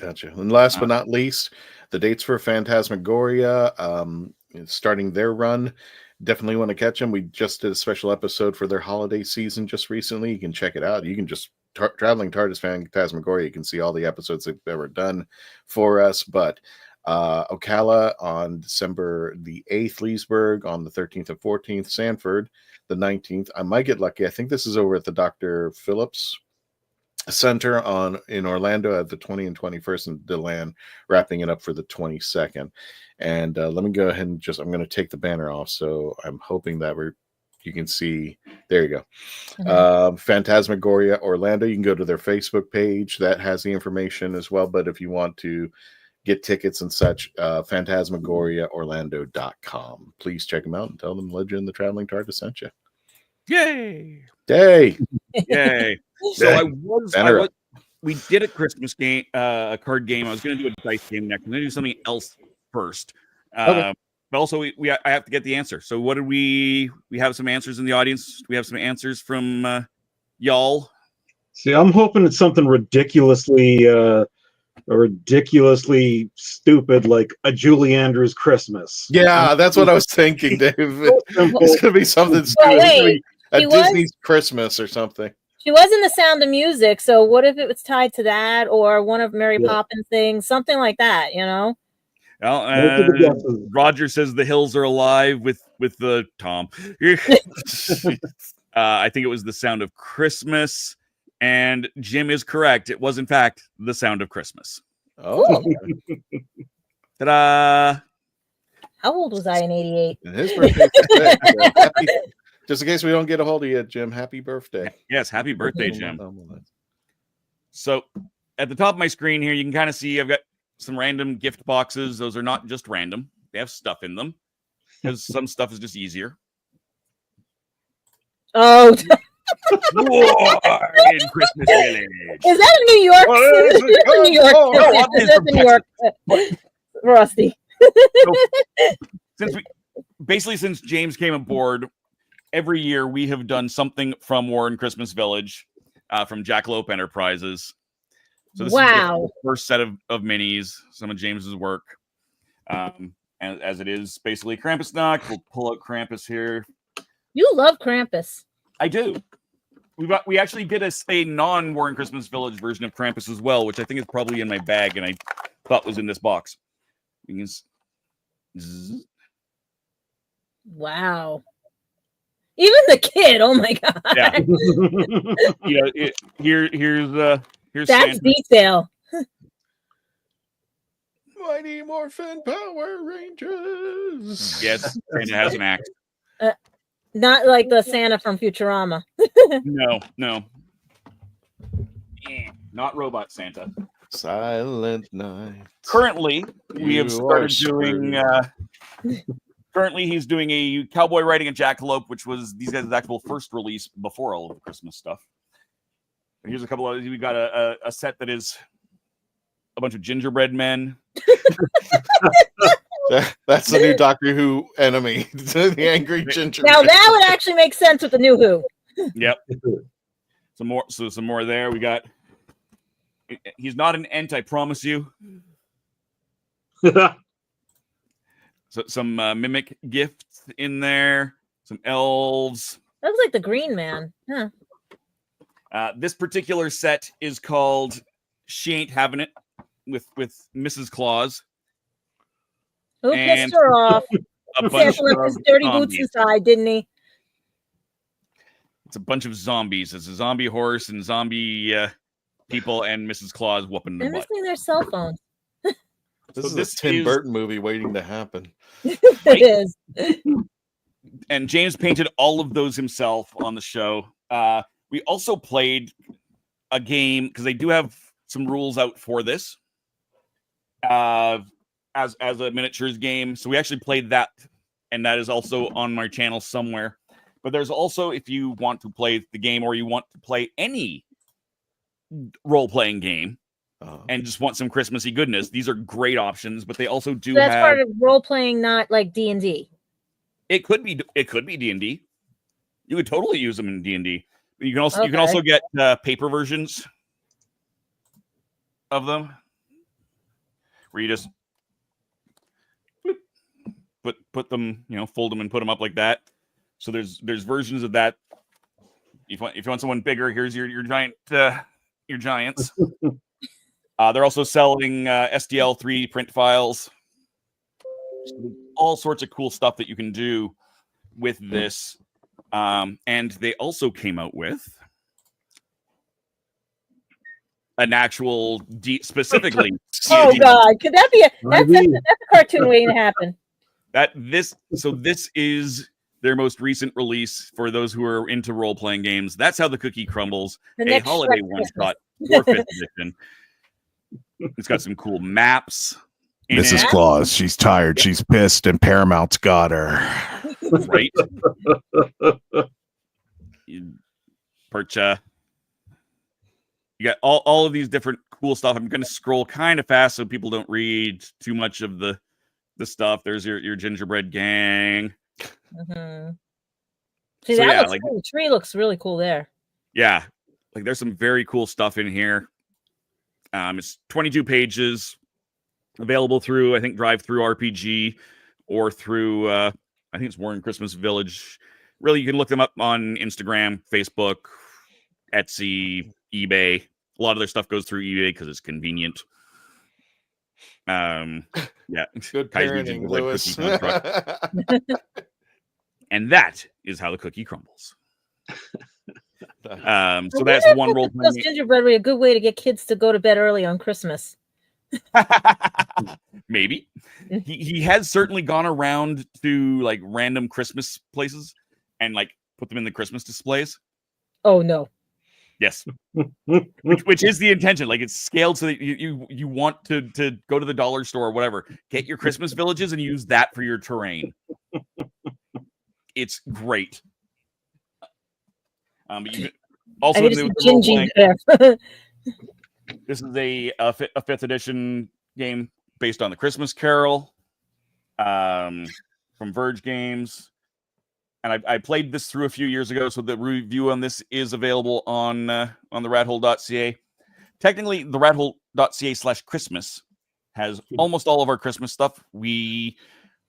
Gotcha. And last but not least, the dates for Phantasmagoria starting their run. Definitely want to catch them. We just did a special episode for their holiday season just recently. You can check it out. You can just Traveling TARDIS Phantasmagoria. You can see all the episodes they've ever done for us. But Ocala on December the 8th, Leesburg on the 13th and 14th, Sanford the 19th. I might get lucky. I think this is over at the Dr. Phillips Center in Orlando at the 20th and 21st, and DeLand wrapping it up for the 22nd. And let me go ahead and I'm going to take the banner off. So I'm hoping that you can see. There you go. Phantasmagoria Orlando. You can go to their Facebook page that has the information as well. But if you want to get tickets and such, phantasmagoriaorlando.com. Please check them out and tell them Legend the Traveling TARDIS sent you. Yay! Yay! Yay! So we did a Christmas game, a card game. I was going to do a dice game next. I'm going to do something else first. Okay. But also, I have to get the answer. So what did we have some answers in the audience? Do we have some answers from y'all? See, I'm hoping it's something ridiculously stupid, like a Julie Andrews Christmas. Yeah, that's what I was thinking, Dave. It's going to be something stupid. Wait, a Disney's Christmas or something. She was in The Sound of Music, so what if it was tied to that, or one of Mary Poppins things, something like that, you know? Well, Roger says the hills are alive with the Tom. I think it was The Sound of Christmas, and Jim is correct. It was in fact The Sound of Christmas. Oh, ta-da! How old was I in '88? His birthday. Just in case we don't get a hold of you, Jim, happy birthday. Yes, happy birthday, Jim. So at the top of my screen here, you can kind of see I've got some random gift boxes. Those are not just random. They have stuff in them because some stuff is just easier. Oh, War in Christmas Village. Is that a New York? New York. That's New York. Rusty. So, since James came aboard, every year we have done something from War in Christmas Village, from Jackalope Enterprises. So this is the first set of minis, some of James's work. And as it is basically Krampusnacht, we'll pull out Krampus here. You love Krampus. I do. We actually did a non-War in Christmas Village version of Krampus as well, which I think is probably in my bag, and I thought was in this box. Wow. Even the kid, oh my god. Yeah. Here's that's Santa. detail. Mighty Morphin Power Rangers. Yes, Santa has an axe. Not like the Santa from Futurama. No. Not Robot Santa. Silent Night. Currently, we have started doing. Currently, he's doing a Cowboy Riding a Jackalope, which was these guys' actual first release before all of the Christmas stuff. And here's a couple of. We got a set that is a bunch of gingerbread men. That's the new Doctor Who enemy, the angry gingerbread. Now that would actually make sense with the new Who. Yep. Some more there. We got. He's not an Ent, I promise you. So some mimic gifts in there. Some elves. That was like the Green Man. Huh. This particular set is called "She Ain't Having It" with Mrs. Claus. Who pissed her off? A bunch left his dirty boots inside, didn't he? It's a bunch of zombies. It's a zombie horse and zombie people and Mrs. Claus whooping They're their butt. missing their cell phones. This So is this a Tim is- Burton movie waiting to happen. It is. And James painted all of those himself on the show. We also played a game because they do have some rules out for this as a miniatures game. So we actually played that, and that is also on my channel somewhere. But there's also, if you want to play the game or you want to play any role-playing game and just want some Christmassy goodness, these are great options. But they also do So that's have part of role playing, not like D&D. It could be D&D. You could totally use them in D&D. You can also Okay. get paper versions of them where you just put them, fold them and put them up like that. So there's versions of that. If you want someone bigger, here's your giant your giants. They're also selling SDL 3 print files. All sorts of cool stuff that you can do with this. And they also came out with an actual specifically. Oh D&D. God, could that be that's a cartoon waiting to happen? This is their most recent release for those who are into role-playing games. That's How the Cookie Crumbles, The a next holiday Shrek one-shot for 5th edition. It's got some cool maps. in Mrs. it. Claus, she's tired, she's pissed, and Paramount's got her. Right? Percha. You got all of these different cool stuff. I'm going to scroll kind of fast so people don't read too much of the stuff. There's your gingerbread gang. Mm-hmm. See, So, that yeah, looks cool. The tree looks really cool there. Yeah, like there's some very cool stuff in here. It's 22 pages, available through, I think, Drive-Through RPG or through, I think it's Warren Christmas Village. Really, you can look them up on Instagram, Facebook, Etsy, eBay. A lot of their stuff goes through eBay because it's convenient. Yeah, Good Kai's parenting, gingerbread Lewis. cookie construct. And that is how the cookie crumbles. So that's one role Those playing. gingerbread would be a good way to get kids to go to bed early on Christmas. Maybe he has certainly gone around to like random Christmas places and like put them in the Christmas displays. Oh no. Yes, which is the intention. Like it's scaled so that you want to go to the dollar store or whatever, get your Christmas villages and use that for your terrain. It's great. But you can also I mean, it's gingy there. This is a 5th edition game based on the Christmas Carol from Verge Games. And I played this through a few years ago, so the review on this is available on TheRatHole.ca. Technically, TheRatHole.ca/Christmas has almost all of our Christmas stuff. We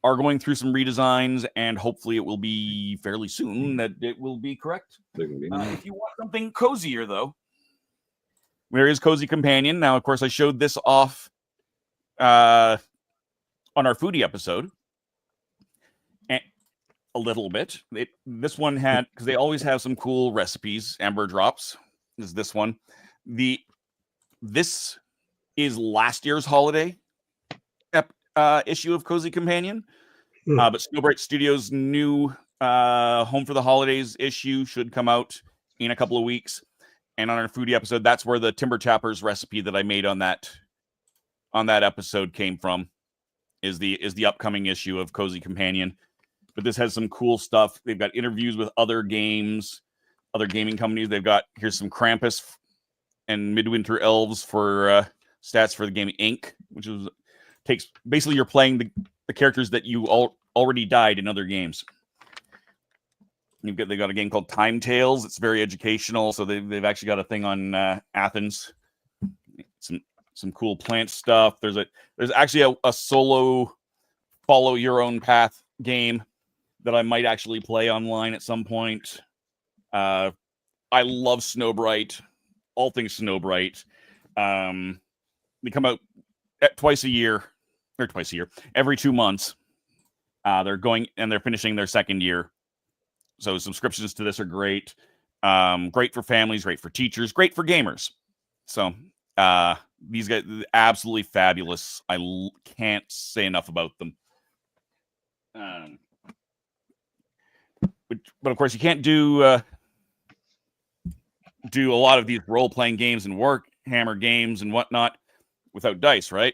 are going through some redesigns, and hopefully it will be fairly soon that it will be correct. If you want something cozier, though, there is Cozy Companion. Now, of course, I showed this off on our foodie episode. And a little bit. This one had, because they always have some cool recipes. Amber Drops is this one. This is last year's holiday issue of Cozy Companion. But Snowbright Studios' new Home for the Holidays issue should come out in a couple of weeks. And on our foodie episode, that's where the Timber Chappers recipe that I made on that episode came from. Is the upcoming issue of Cozy Companion. But this has some cool stuff. They've got interviews with other games, other gaming companies. They've got, here's some Krampus and Midwinter Elves for stats for the game Inc., which takes basically you're playing the characters that you already died in other games. They got a game called Time Tales. It's very educational. So they've actually got a thing on Athens. Some cool plant stuff. There's actually a solo follow your own path game that I might actually play online at some point. I love Snowbright, all things Snowbright. They come out twice a year, every 2 months. They're going and they're finishing their second year. So subscriptions to this are great. Great for families, great for teachers, great for gamers. So These guys absolutely fabulous. I can't say enough about them. But of course, you can't do a lot of these role-playing games and Warhammer games and whatnot without dice, right?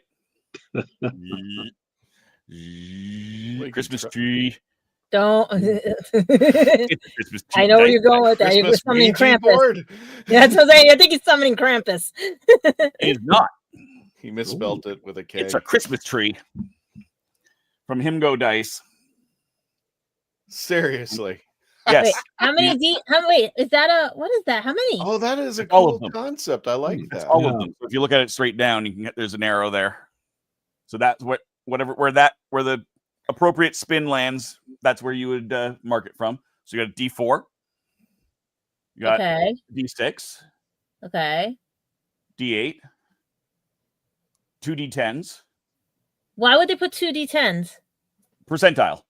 Christmas tree. Don't. Christmas tree. I know where you're going with that. You're summoning Krampus. Yeah, that's what I'm saying. I think he's summoning Krampus. It is not. He misspelled it with a K. It's a Christmas tree from Him Go Dice. Seriously. Yes. Wait, how many? Wait, is that what is that? How many? Oh, that is a all cool of them. concept. I like That's that. all of them. So if you look at it straight down, you can get there's an arrow there. So that's where the appropriate spin lands. That's where you would mark it from. So you got a D4. You got D6. Okay. D8. 2 D10s. Why would they put 2 D10s? Percentile.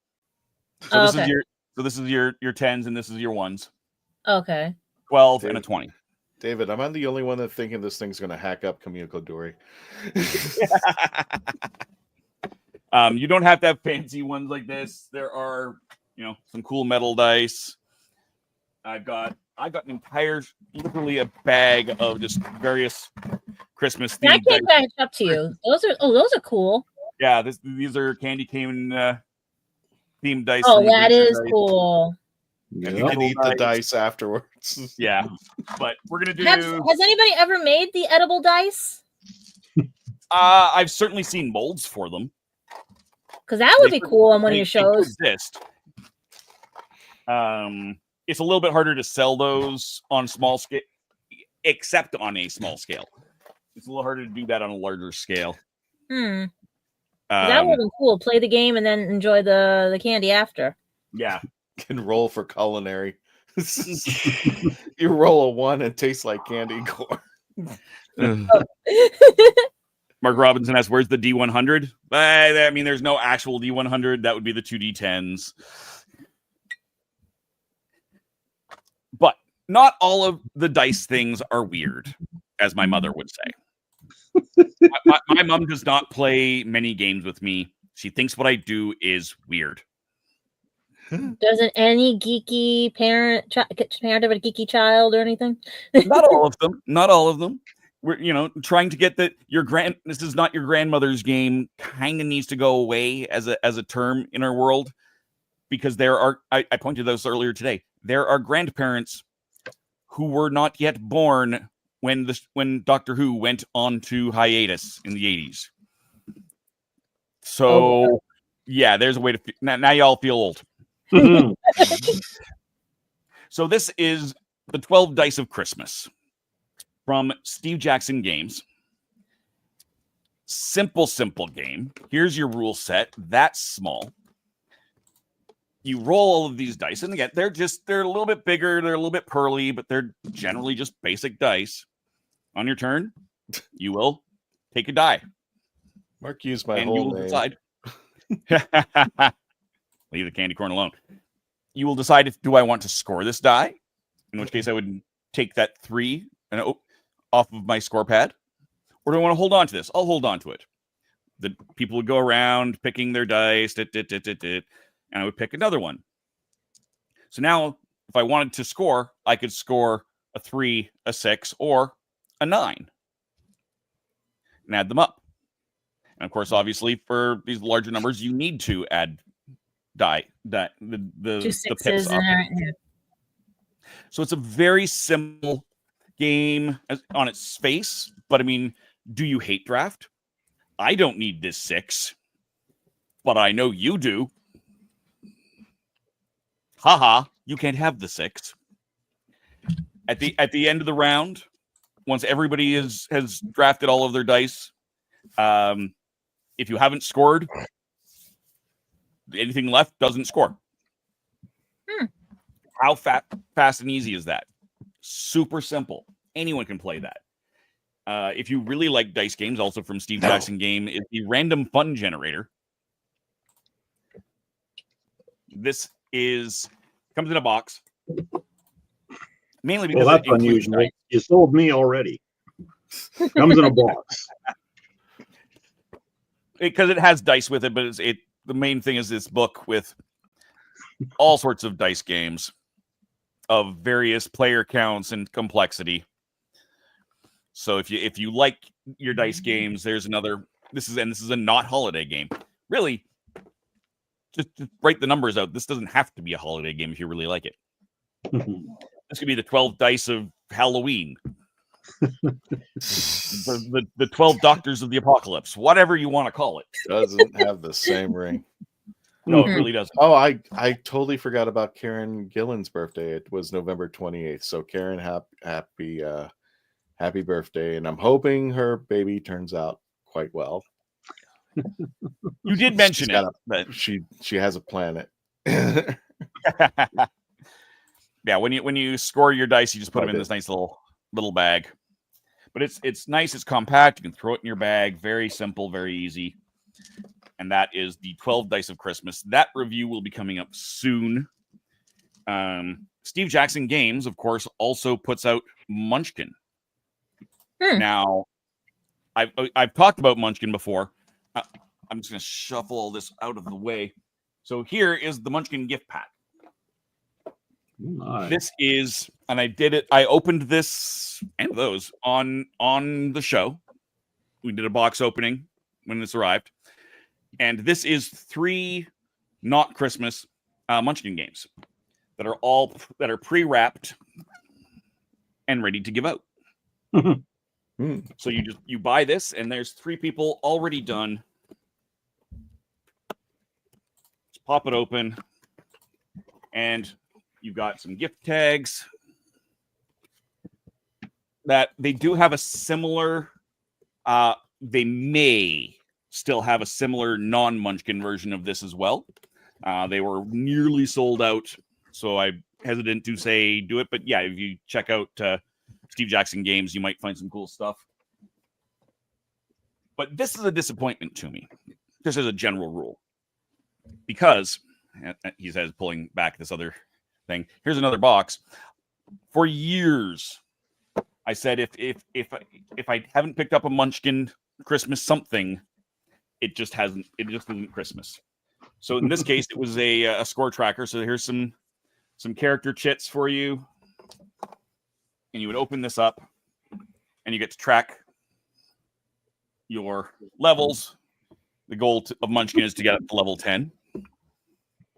So okay. This is your 10s and this is your 1s. Okay. 12 David, and a 20. David, am I the only one that's thinking this thing's going to hack up Communicadori? You don't have to have fancy ones like this. There are, some cool metal dice. I've got an entire, literally a bag of just various Christmas themed. I can't back up to you. Those are cool. Yeah, these are candy cane themed dice. Oh, that is cool. And you can eat the dice afterwards. Yeah, but we're gonna do. Has anybody ever made the edible dice? I've certainly seen molds for them. Because that would be cool on one of your shows. Exist. It's a little bit harder to sell those on small scale, except on a small scale. It's a little harder to do that on a larger scale. That would be cool. Play the game and then enjoy the candy after. Yeah. Can roll for culinary. You roll a 1 and tastes like candy corn. Mark Robinson asks, where's the D100? I mean, there's no actual D100. That would be the 2 D10s. But not all of the dice things are weird, as my mother would say. My mom does not play many games with me. She thinks what I do is weird. Doesn't any geeky parent have a geeky child or anything? Not all of them. Not all of them. We're trying to get that this is not your grandmother's game kind of needs to go away as a term in our world, because there are I pointed this earlier today. There are grandparents who were not yet born when Doctor Who went on to hiatus in the 80s. So yeah, there's a way to now y'all feel old. So this is the 12 Dice of Christmas from Steve Jackson Games. Simple game. Here's your rule set. That's small. You roll all of these dice, and again, they're a little bit bigger, they're a little bit pearly, but they're generally just basic dice. On your turn, you will take a die. Mark used my and whole you will name. decide. Leave the candy corn alone. You will decide do I want to score this die, in which case I would take that 3 off of my score pad, or do I want to hold on to this? I'll hold on to it. The people would go around picking their dice, and I would pick another one. So now, if I wanted to score, I could score a 3, a 6, or a 9, and add them up. And of course, obviously, for these larger numbers, you need to add the 2 pips sixes up. and So it's a very simple game on its face, but I mean, do you hate draft? I don't need this 6, but I know you do. Haha, you can't have the 6. At the end of the round, once everybody has drafted all of their dice, if you haven't scored, anything left doesn't score. How fast and easy is that? Super simple. Anyone can play that. If you really like dice games, also from Steve Jackson Game, is the Random Fun Generator. This comes in a box. Mainly because that's unusual. You sold me already. Comes in a box. Because it has dice with it, but the main thing is this book with all sorts of dice games of various player counts and complexity. So if you like your dice games, there's another. This is a not holiday game. Really, just write the numbers out. This doesn't have to be a holiday game if you really like it. This could be the 12 dice of Halloween. the 12 Doctors of the Apocalypse, whatever you want to call it. Doesn't have the same ring. No, it really doesn't. Oh, I totally forgot about Karen Gillan's birthday. It was November 28th. So Karen, happy birthday, and I'm hoping her baby turns out quite well. You did mention it, but she has a planet. Yeah, when you score your dice, you just put them in this nice little bag. But it's nice, it's compact. You can throw it in your bag. Very simple, very easy. And that is the 12 Dice of Christmas. That review will be coming up soon. Steve Jackson Games, of course, also puts out Munchkin. Now, I've talked about Munchkin before. I'm just going to shuffle all this out of the way. So here is the Munchkin gift pack. Nice. This is, and I opened this and those on the show. We did a box opening when this arrived. And this is 3 not Christmas Munchkin games that are pre-wrapped and ready to give out. So you buy this, and there's 3 people already done. Just pop it open, and you've got some gift tags that they do have a similar. They may still have a similar non-Munchkin version of this as well. They were nearly sold out, so I'm hesitant to say do it. But yeah, if you check out Steve Jackson Games, you might find some cool stuff. But this is a disappointment to me, just as a general rule, because he says, pulling back this other thing. Here's another box. For years, I said if I haven't picked up a Munchkin Christmas something, it just isn't Christmas. So in this case, it was a score tracker. So here's some character chits for you, and you would open this up, and you get to track your levels. The goal of Munchkin is to get up to level 10,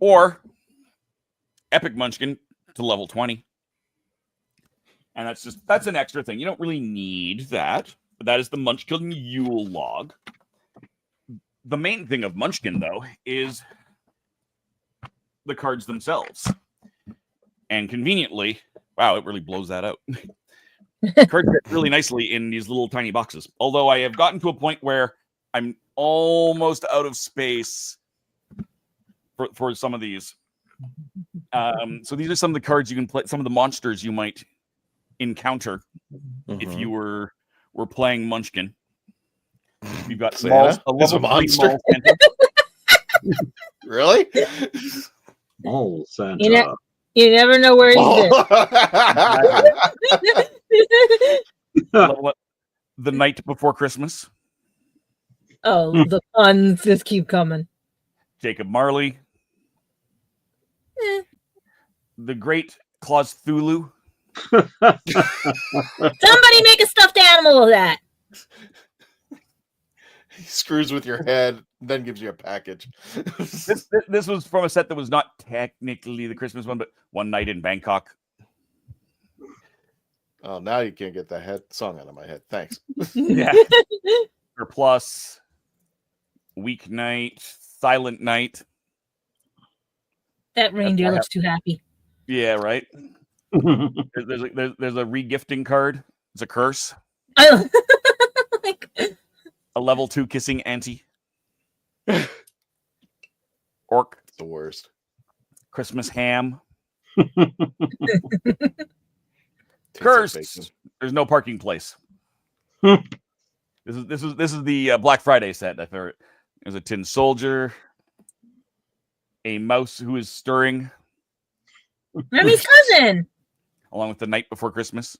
or Epic Munchkin to level 20. And that's an extra thing. You don't really need that, but that is the Munchkin Yule log. The main thing of Munchkin, though, is the cards themselves. And conveniently, wow, it really blows that out. Cards fit really nicely in these little tiny boxes. Although I have gotten to a point where I'm almost out of space for some of these. So these are some of the cards you can play, some of the monsters you might encounter if you were playing Munchkin. You've got a level 3 Santa. Really? Oh, Santa. You never know where he's been. The Night Before Christmas. Oh, the puns just keep coming. Jacob Marley. The Great Cthulhu. Somebody make a stuffed animal of that. He screws with your head, then gives you a package. This was from a set that was not technically the Christmas one, but One Night in Bangkok. Oh, now you can't get that song out of my head. Thanks. Yeah. Plus, Weeknight, Silent Night. That reindeer looks too happy. Yeah, right. There's a regifting card. It's a curse. A level 2 kissing auntie. Orc. The worst. Christmas ham. Cursed. There's no parking place. This is the Black Friday set. There's a tin soldier, a mouse who is stirring. Remy's cousin. Along with The Night Before Christmas.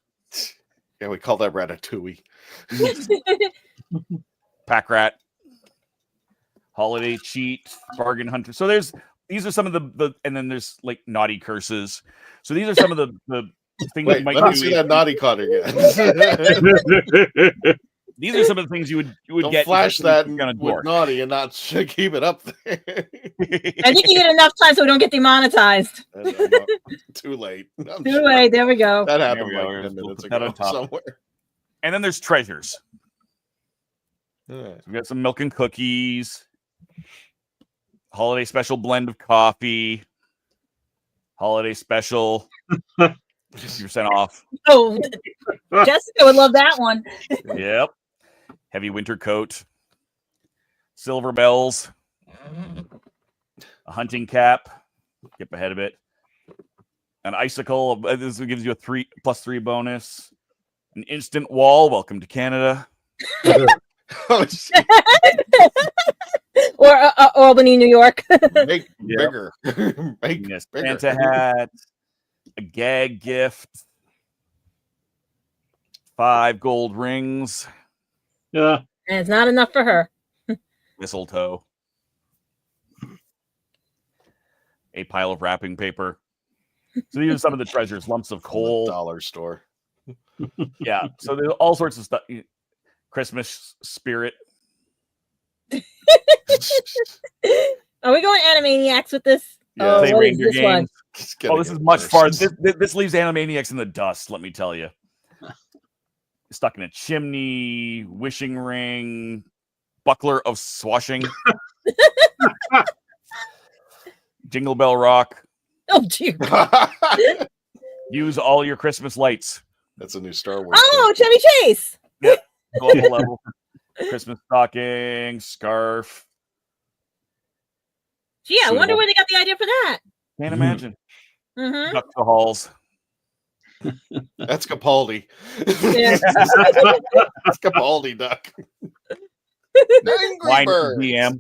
Yeah, we call that Ratatouille. Pack Rat, Holiday Cheat, Bargain Hunter. So these are some of the and then there's like Naughty Curses. So these are some of the things Wait, you might let me do. see that naughty card again. These are some of the things you would Don't get. flash that on a with door. naughty and not keep it up there. I think you get enough time so we don't get demonetized. Too late. Too late. There we go. That happened There we like go. 10 We'll minutes put that ago on top. somewhere. And then there's treasures. Yeah. So we got some milk and cookies, holiday special blend of coffee, holiday special 50% off. Oh, Jessica would love that one. Yep. Heavy winter coat, silver bells, a hunting cap, skip ahead a bit, an icicle. This gives you a 3+3 bonus, an instant wall. Welcome to Canada. Or Albany, New York. Make bigger. Make Yes, bigger. Santa hat, a gag gift, 5 gold rings. Yeah. And it's not enough for her. Mistletoe, a pile of wrapping paper. So these are some of the treasures, lumps of coal. Dollar store. Yeah. So there's all sorts of stuff. Christmas spirit. Are we going Animaniacs with this? Yeah. Oh, Say what is reindeer this one? games. Oh, this is much farther. This leaves Animaniacs in the dust, let me tell you. Stuck in a chimney, wishing ring, buckler of swashing, Jingle Bell Rock. Oh, dear. Use all your Christmas lights. That's a new Star Wars. Oh, Chevy Chase. Yep. Global level. Christmas stocking, scarf. Gee, I wonder Suitable. where they got the idea for that. Can't imagine. Mm-hmm. Duck the halls. That's Capaldi. Yeah. That's Capaldi duck. Angry Wine at Birds. the GM.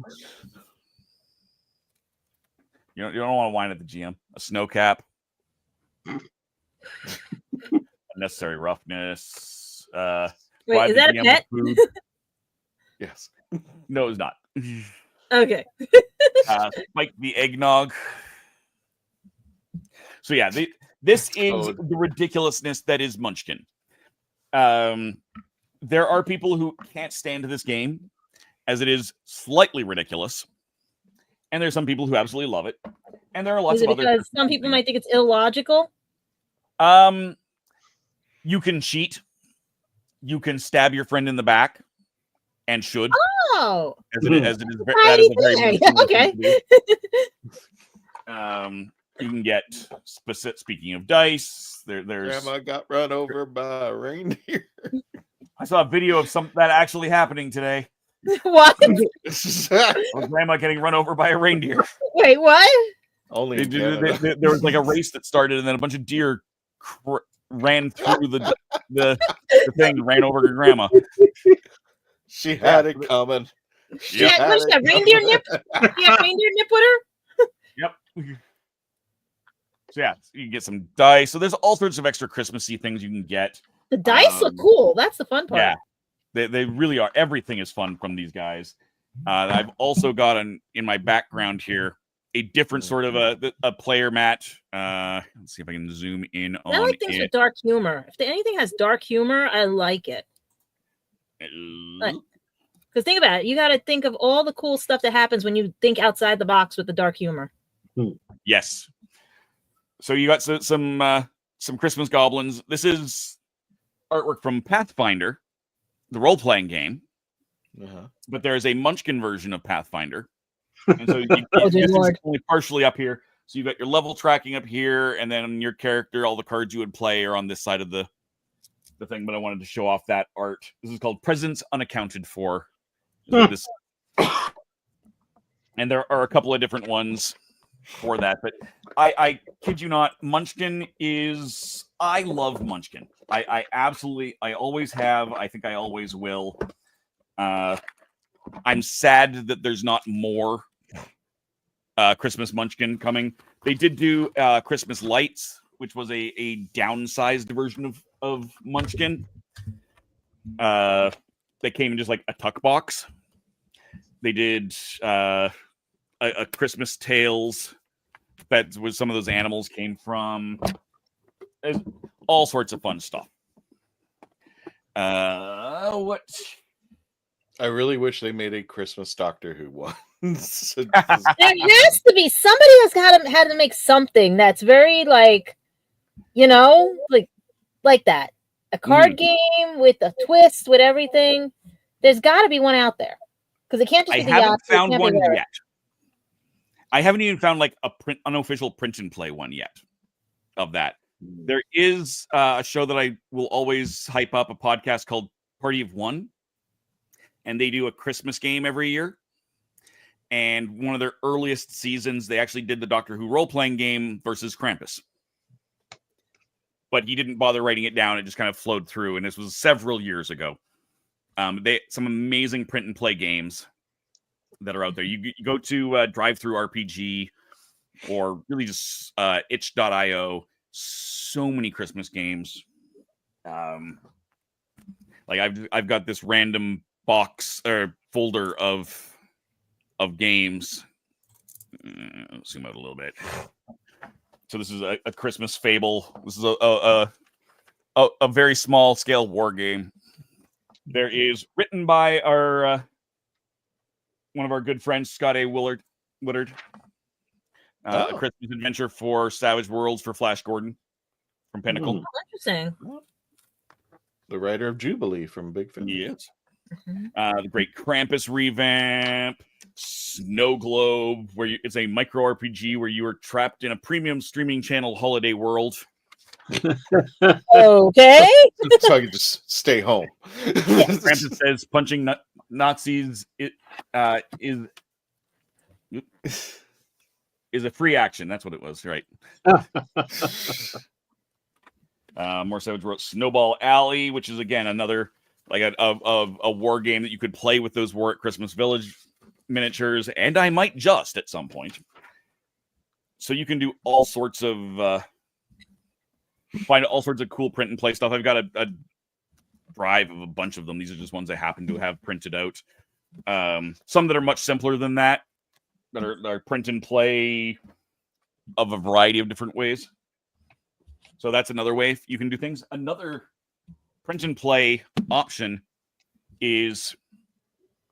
You don't want to wine at the GM. A snow cap. Unnecessary roughness. Wait, bribe is the that a GM pet? with food. Yes. No, it's not. Okay. Spike the eggnog. So yeah, this is Toad. the ridiculousness that is Munchkin. There are people who can't stand this game, as it is slightly ridiculous, and there's some people who absolutely love it, and there are lots Is it of other. because some people might think it's illogical? You can cheat. You can stab your friend in the back, and should. Oh. As it is that is a very Righty Munchkin there. thing to do. You can get specific. Speaking of dice, there's. Grandma got run over by a reindeer. I saw a video of that actually happening today. What? Of Grandma getting run over by a reindeer. Wait, what? Only in Canada. There was like a race that started, and then a bunch of deer ran through the thing, ran over her grandma. She had it coming. She had, what is that, reindeer nip? She had reindeer nip with her? Yep. So yeah, you can get some dice. So there's all sorts of extra Christmassy things you can get. The dice look cool. That's the fun part. Yeah, they really are. Everything is fun from these guys. I've also got in my background here a different sort of a player mat. Let's see if I can zoom in on I like things with dark humor. If anything has dark humor, I like it. Because think about it, you got to think of all the cool stuff that happens when you think outside the box with the dark humor. Yes. So you got some Christmas goblins. This is artwork from Pathfinder, the role-playing game. But there is a Munchkin version of Pathfinder. And so this is only partially up here. So you've got your level tracking up here, and then your character, all the cards you would play are on this side of the thing. But I wanted to show off that art. This is called Presents Unaccounted For. And there are a couple of different ones for that. But I kid you not, Munchkin is... I love Munchkin. I absolutely... I always have. I think I always will. I'm sad that there's not more Christmas Munchkin coming. They did do Christmas Lights, which was a downsized version of Munchkin. They came in just like a tuck box. They did a Christmas Tales. That was some of those animals came from. There's all sorts of fun stuff. What? I really wish they made a Christmas Doctor Who one. There has to be somebody has had to make something that's very like, like that. A card game with a twist with everything. There's got to be one out there because it can't just I be the haven't yacht. found one yet. I haven't even found like a unofficial print and play one yet of that. There is a show that I will always hype up, a podcast called Party of One, and they do a Christmas game every year. And one of their earliest seasons, they actually did the Doctor Who role-playing game versus Krampus. But he didn't bother writing it down. It just kind of flowed through, and this was several years ago. Some amazing print and play games that are out there. You go to Drive Through RPG or really just itch.io. So many Christmas games. Like I've got this random box or folder of games. Zoom out a little bit. So this is a Christmas Fable. This is a very small scale war game. There is written by our one of our good friends, Scott A. Woodard. A Christmas adventure for Savage Worlds for Flash Gordon from Pinnacle. Interesting. The writer of Jubilee from Big Finish. Yes. The Great Krampus revamp. Snow Globe, where it's a micro RPG where you are trapped in a premium streaming channel holiday world. Okay. So I can just stay home. Krampus says punching Nazis is a free action. That's what it was, right? More Savage wrote Snowball Alley, which is again another like a war game that you could play with those War at Christmas Village miniatures, and I might just at some point. So you can do all sorts of find all sorts of cool print and play stuff. I've got a drive of a bunch of them. These are just ones I happen to have printed out. Some that are much simpler than that are print and play of a variety of different ways. So that's another way you can do things. Another print and play option is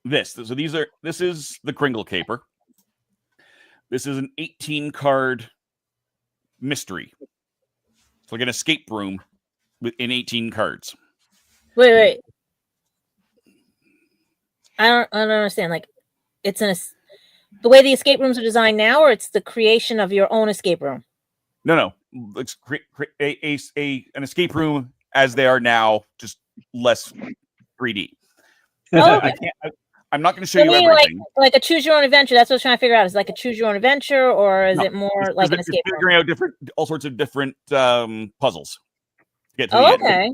this. So this is the Kringle Caper. This is an 18 card mystery. It's like an escape room in 18 cards. Wait. I don't understand. Like, it's the way the escape rooms are designed now, or it's the creation of your own escape room? No. It's an escape room as they are now, just less 3D. Oh, okay. I'm not going to show you everything. Like a choose your own adventure. That's what I was trying to figure out. Is it like a choose your own adventure, or is it more like an escape room? Figuring out all sorts of different puzzles. To get to the end. Okay.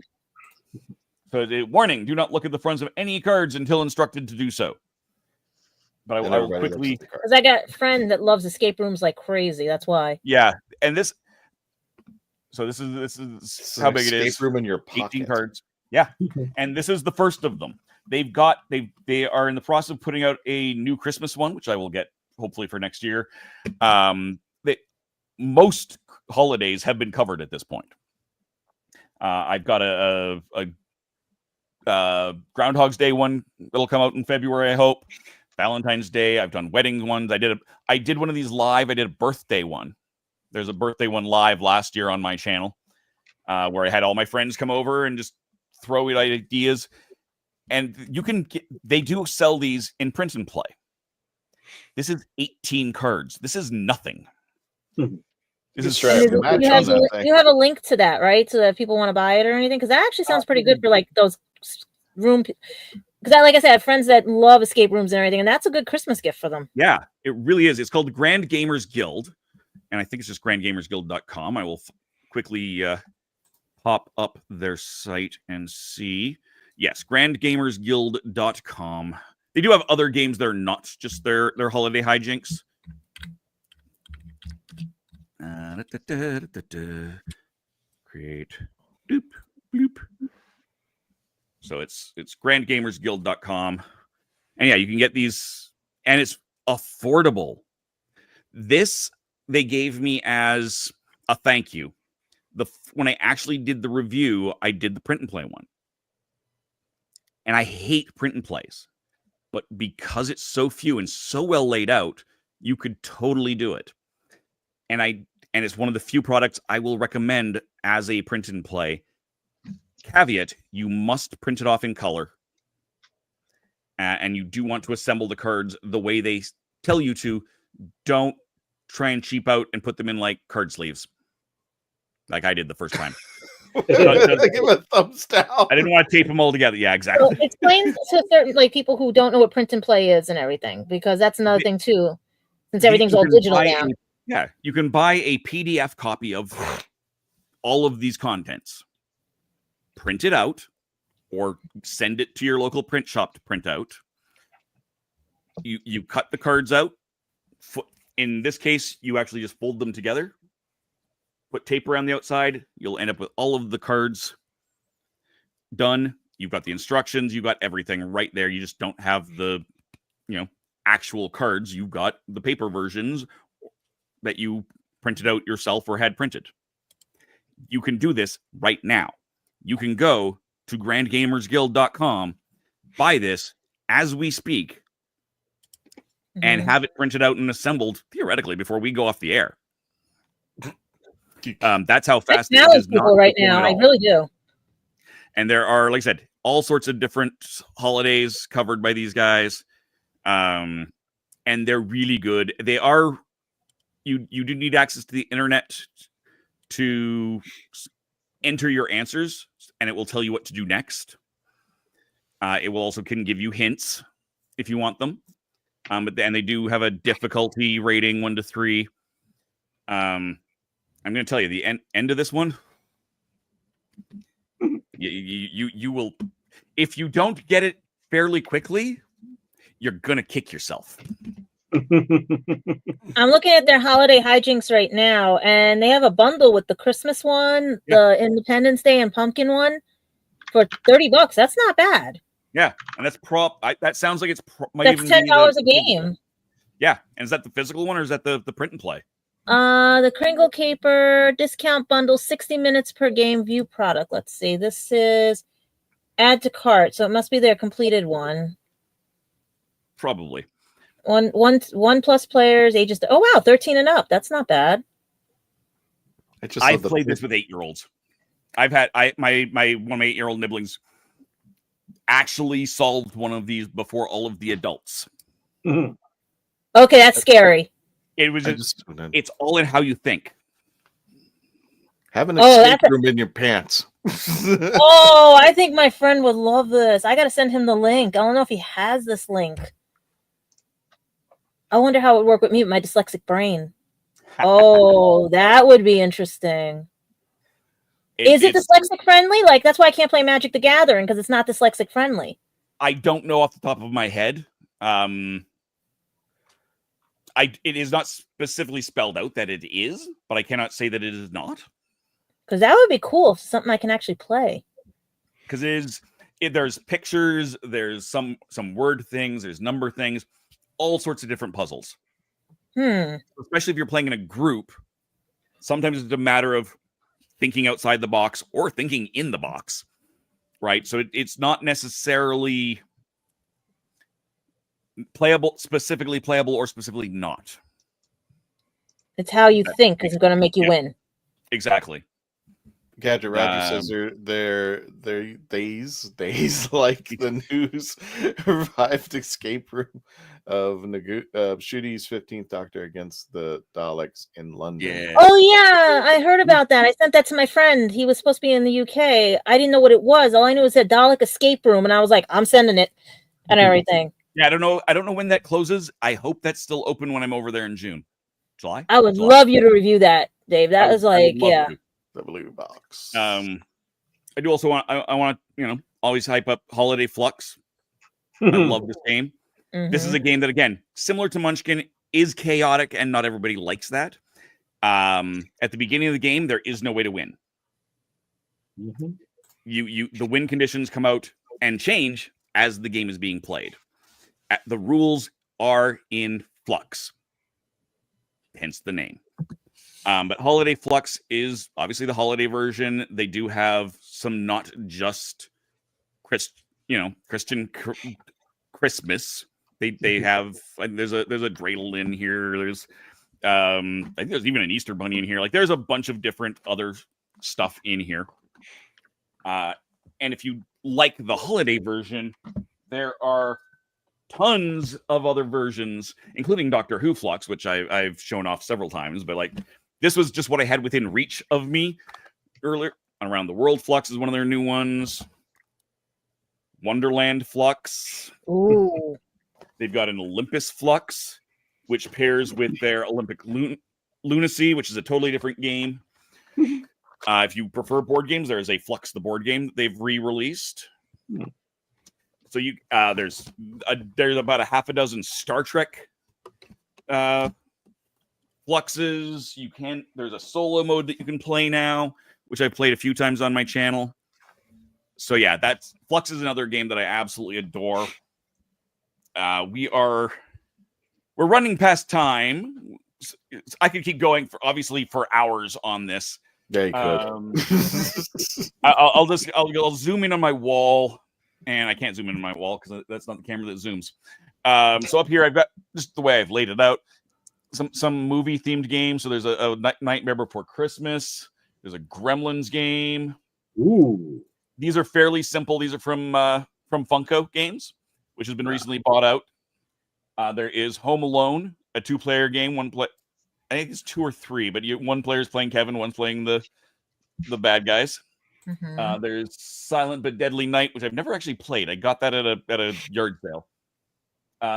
So, warning: do not look at the fronts of any cards until instructed to do so. But I will quickly, because I got a friend that loves escape rooms like crazy. That's why. Yeah, and this. So this is how big it is. Escape room in your pocket. 18 cards. Yeah, and this is the first of them. They are in the process of putting out a new Christmas one, which I will get hopefully for next year. Most holidays have been covered at this point. I've got a Groundhog's Day one that'll come out in February, I hope. Valentine's Day. I've done wedding ones. I did one of these live. I did a birthday one. There's a birthday one live last year on my channel where I had all my friends come over and just throw it ideas. And they do sell these in print and play. This is 18 cards. This is nothing. This is you have a link to that, right? So that if people want to buy it or anything, because that actually sounds pretty good for like those room. Because like I said, I have friends that love escape rooms and everything, and that's a good Christmas gift for them. Yeah, it really is. It's called the Grand Gamers Guild, and I think it's just grandgamersguild.com. I will quickly pop up their site and see. Yes, grandgamersguild.com. They do have other games that are not just their holiday hijinks. Create. Doop, bloop. So it's grandgamersguild.com. And yeah, you can get these, and it's affordable. This they gave me as a thank you. When I actually did the review, I did the print and play one. And I hate print and plays. But because it's so few and so well laid out, you could totally do it. And it's one of the few products I will recommend as a print and play. Caveat, you must print it off in color. And you do want to assemble the cards the way they tell you to. Don't try and cheap out and put them in like card sleeves, like I did the first time. Give a thumbs down. I didn't want to tape them all together. Yeah, exactly. So explain to certain people who don't know what print and play is and everything, because that's another thing too, since everything's all digital now. Yeah, you can buy a PDF copy of all of these contents, print it out, or send it to your local print shop to print out. You cut the cards out. In this case, you actually just fold them together, put tape around the outside. You'll end up with all of the cards done. You've got the instructions. You've got everything right there. You just don't have the, actual cards. You've got the paper versions that you printed out yourself or had printed. You can do this right now. You can go to grandgamersguild.com, buy this as we speak, and have it printed out and assembled theoretically before we go off the air. That's how fast it is. People right now, I really do. And there are, like I said, all sorts of different holidays covered by these guys, and they're really good. They are. You do need access to the internet to enter your answers, and it will tell you what to do next. It will also can give you hints if you want them. But then they do have a difficulty rating 1 to 3. I'm going to tell you the end of this one. You will, if you don't get it fairly quickly, you're going to kick yourself. I'm looking at their holiday hijinks right now, and they have a bundle with the Christmas one, the Independence Day and Pumpkin one for $30. That's not bad. Yeah, and that's that sounds like it's that's $10 a game. Yeah, and is that the physical one or is that the print and play? The Kringle Caper discount bundle, 60 minutes per game view product. Let's see. This is add to cart, so it must be their completed one. Probably. One plus players, ages. Oh wow, 13 and up. That's not bad. I've played this with 8-year-olds. I've had my 1 of 8-year-old nibblings actually solved one of these before all of the adults. Okay, that's scary. It was it's all in how you think. Have an escape room in your pants. Oh, I think my friend would love this. I gotta send him the link. I don't know if he has this link. I wonder how it would work with me, with my dyslexic brain. Oh, that would be interesting. Is it dyslexic friendly? Like, that's why I can't play Magic the Gathering, because it's not dyslexic friendly. I don't know off the top of my head. It is not specifically spelled out that it is, but I cannot say that it is not. Because that would be cool. Something I can actually play. Because there's pictures, there's some word things, there's number things, all sorts of different puzzles. Especially if you're playing in a group, sometimes it's a matter of thinking outside the box or thinking in the box, right? So it's not necessarily specifically playable or specifically not. It's how you think is going to make you win. Exactly. Gadget Roger says they're days like the news revived escape room of Shudi's 15th Doctor against the Daleks in London. Yeah. Oh yeah, I heard about that. I sent that to my friend. He was supposed to be in the UK. I didn't know what it was. All I knew was a Dalek escape room, and I was like, I'm sending it and everything. Yeah, I don't know when that closes. I hope that's still open when I'm over there in June. July? I would love you to review that, Dave. That was like, yeah. The blue box. I do also want to, always hype up Holiday Flux. I love this game. This is a game that, again, similar to Munchkin, is chaotic, and not everybody likes that. At the beginning of the game, there is no way to win. The win conditions come out and change as the game is being played. The rules are in flux, hence the name. But Holiday Flux is obviously the holiday version. They do have some not just Christian Christmas. They have there's a dreidel in here. There's I think there's even an Easter bunny in here. Like there's a bunch of different other stuff in here. And if you like the holiday version, there are tons of other versions, including Doctor Who Flux, which I've shown off several times. But like this was just what I had within reach of me earlier. Around the World Flux is one of their new ones. Wonderland Flux. Ooh. They've got an Olympus Flux, which pairs with their Olympic Lunacy, which is a totally different game. If you prefer board games, there is a Flux the board game that they've re-released. So you there's about a half a dozen Star Trek Fluxes. There's a solo mode that you can play now, which I've played a few times on my channel. So yeah, Flux is another game that I absolutely adore. We're running past time. I could keep going for hours on this. Yeah, you could. I'll zoom in on my wall, and I can't zoom in on my wall because that's not the camera that zooms. So up here, I've got just the way I've laid it out. Some movie themed games. So there's a Nightmare Before Christmas. There's a Gremlins game. Ooh, these are fairly simple. These are from Funko Games, which has been recently bought out. There is Home Alone, a 2-player game. I think it's 2 or 3, but one player is playing Kevin, one's playing the bad guys. Mm-hmm. There's Silent but Deadly Night, which I've never actually played. I got that at a yard sale.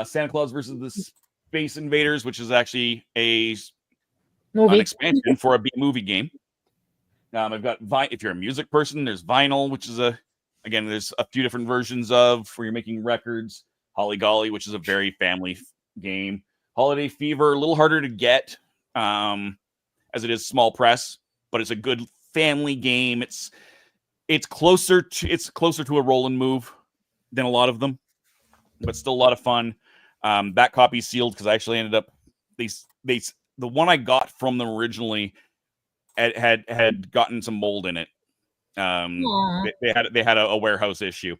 Santa Claus versus the Space Invaders, which is actually an expansion for a B-movie game. I've got if you're a music person, there's Vinyl, which is there's a few different versions of where you're making records. Holly Golly, which is a very family game. Holiday Fever, a little harder to get, as it is small press, but it's a good family game. It's closer to a roll and move than a lot of them, but still a lot of fun. That copy's sealed because I actually ended up the one I got from them originally had gotten some mold in it. They had a warehouse issue,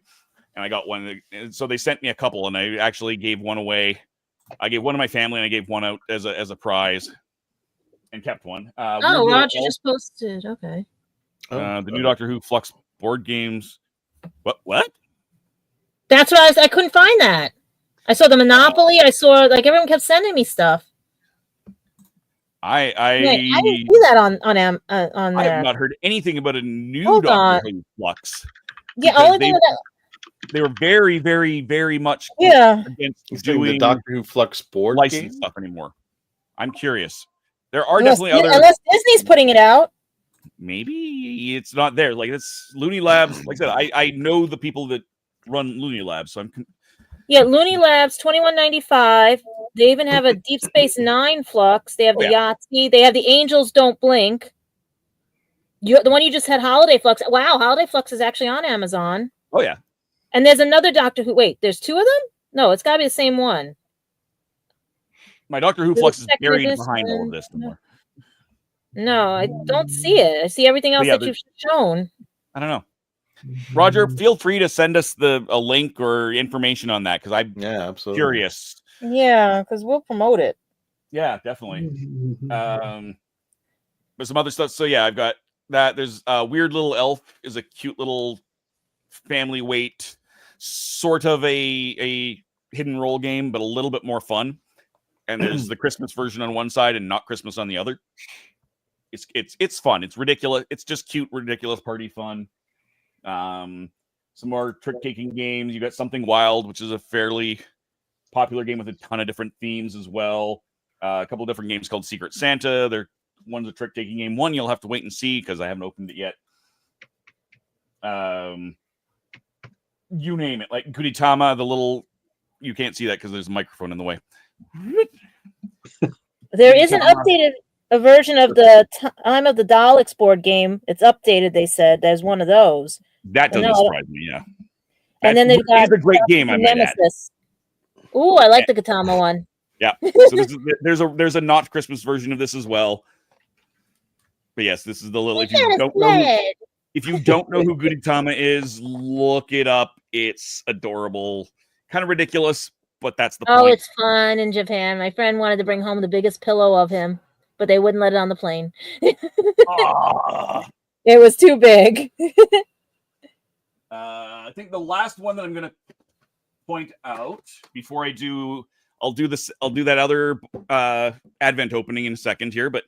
and I got one. So they sent me a couple, and I actually gave one away. I gave one to my family, and I gave one out as a prize, and kept one. Roger just posted. Okay. The new Doctor Who Flux board games. What? That's what I couldn't find that. I saw the Monopoly. I saw everyone kept sending me stuff. I didn't see that on there. I have not heard anything about a new Doctor Who Flux. Yeah, only thing they were very, very, very much against doing the Doctor Who Flux board license game? stuff anymore. I'm curious. There are definitely other. Unless Disney's putting it out. Maybe it's not there. Like it's Looney Labs. Like I said, I know the people that run Looney Labs, so I'm. Looney Labs, $21.95. They even have a Deep Space Nine Flux. They have the Yahtzee. They have the Angels Don't Blink. The one you just had, Holiday Flux. Wow, Holiday Flux is actually on Amazon. Oh yeah. And there's another Doctor Who. Wait, there's 2 of them? No, it's got to be the same one. My Doctor Who Flux is buried behind all of this. No, I don't see it. I see everything else that you've shown. I don't know. Roger, feel free to send us a link or information on that because I'm absolutely curious. Yeah, because we'll promote it. Yeah, definitely. But some other stuff. So yeah, I've got that. There's Weird Little Elf is a cute little family weight, sort of a hidden role game, but a little bit more fun. And there's the Christmas version on one side and not Christmas on the other. It's fun. It's ridiculous. It's just cute, ridiculous party fun. Some more trick-taking games. You got Something Wild, which is a fairly popular game with a ton of different themes as well. A couple of different games called Secret Santa. One's a trick-taking game. One you'll have to wait and see because I haven't opened it yet. You name it, like Gudetama, the little. You can't see that because there's a microphone in the way. There is an updated version of the Time of the Daleks board game. It's updated. They said there's one of those. That doesn't surprise me. Yeah. And then they've got it's a great game, I might add. Nemesis. Ooh, I like the Katama one. Yeah. So there's a not Christmas version of this as well. But yes, this is the little. If you don't know who Gudetama is, look it up. It's adorable, kind of ridiculous, but that's the point. Oh, it's fun in Japan. My friend wanted to bring home the biggest pillow of him, but they wouldn't let it on the plane. It was too big. I think the last one that I'm going to point out before I do, I'll do that other Advent opening in a second here, but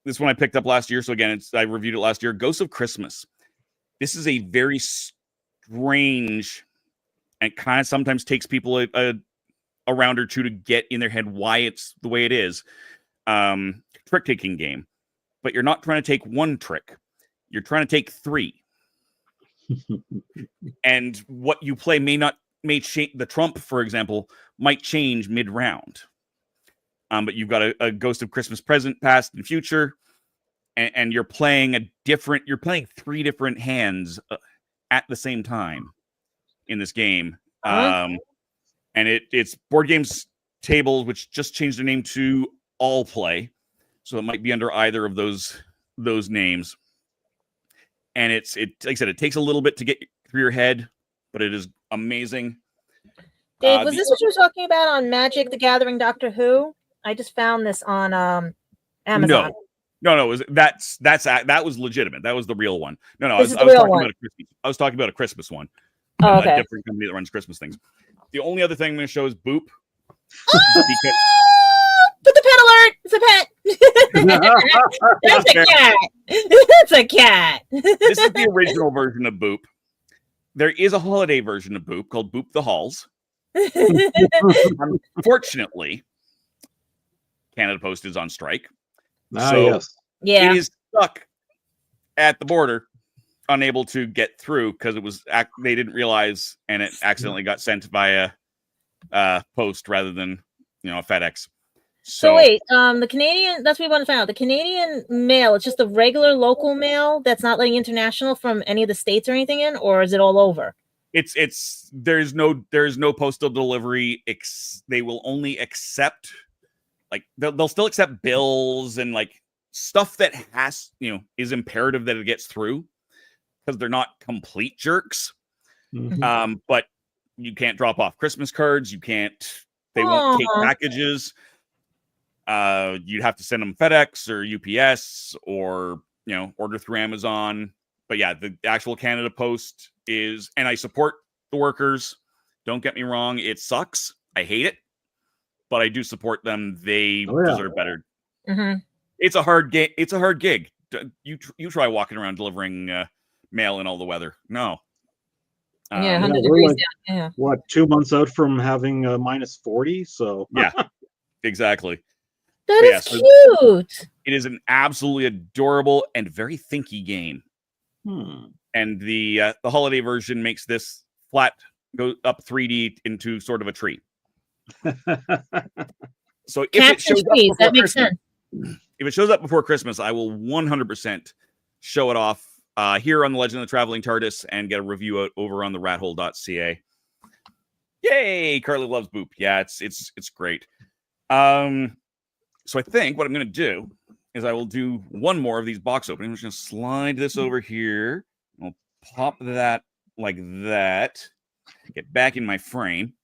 this one I picked up last year. So again, I reviewed it last year. Ghosts of Christmas. This is a very strange, and kind of sometimes takes people a round or two to get in their head why it's the way it is. Trick-taking game. But you're not trying to take one trick. You're trying to take three. And what you play may change. The trump, for example, might change mid-round. But you've got a Ghost of Christmas present, past, and future, and you're playing three different hands at the same time in this game. And it's Board Games Tables, which just changed their name to All Play, so it might be under either of those names. And it like I said, it takes a little bit to get through your head, but it is amazing. Dave, was this what you were talking about on Magic: The Gathering Doctor Who? I just found this on Amazon. No, that was legitimate. That was the real one. No, I was talking about a Christmas one. Oh, okay. A different company that runs Christmas things. The only other thing I'm going to show is Boop. Put the pet alert! It's a pet. That's a cat. That's a cat. This is the original version of Boop. There is a holiday version of Boop called Boop the Halls. Unfortunately, Canada Post is on strike. Yes. Yeah. It is stuck at the border, unable to get through because they didn't realize, and it accidentally got sent via post rather than a FedEx. So wait, the Canadian, that's what we want to find out. The Canadian mail, it's just the regular local mail that's not letting international from any of the states or anything in, or is it all over? There's no postal delivery. They will only accept, like, they'll still accept bills and like stuff that is imperative that it gets through because they're not complete jerks. Mm-hmm. But you can't drop off Christmas cards. They won't take packages. You'd have to send them FedEx or UPS or order through Amazon. But yeah, the actual Canada Post is, and I support the workers. Don't get me wrong, it sucks. I hate it, but I do support them. They deserve better. Mm-hmm. It's a hard game. It's a hard gig. You try walking around delivering mail in all the weather. No. Yeah, 100 degrees down. Yeah. What, 2 months out from having minus 40? So yeah, exactly. That is cute. It is an absolutely adorable and very thinky game. And the holiday version makes this flat go up 3D into sort of a tree. So if it shows up before that makes Christmas, sense. if it shows up before Christmas, I will 100% show it off here on the Legend of the Traveling TARDIS and get a review out over on TheRatHole.ca. Yay! Carly loves Boop. Yeah, it's great. So I think what I'm going to do is I will do one more of these box openings. I'm just going to slide this over here. I'll pop that like that. Get back in my frame.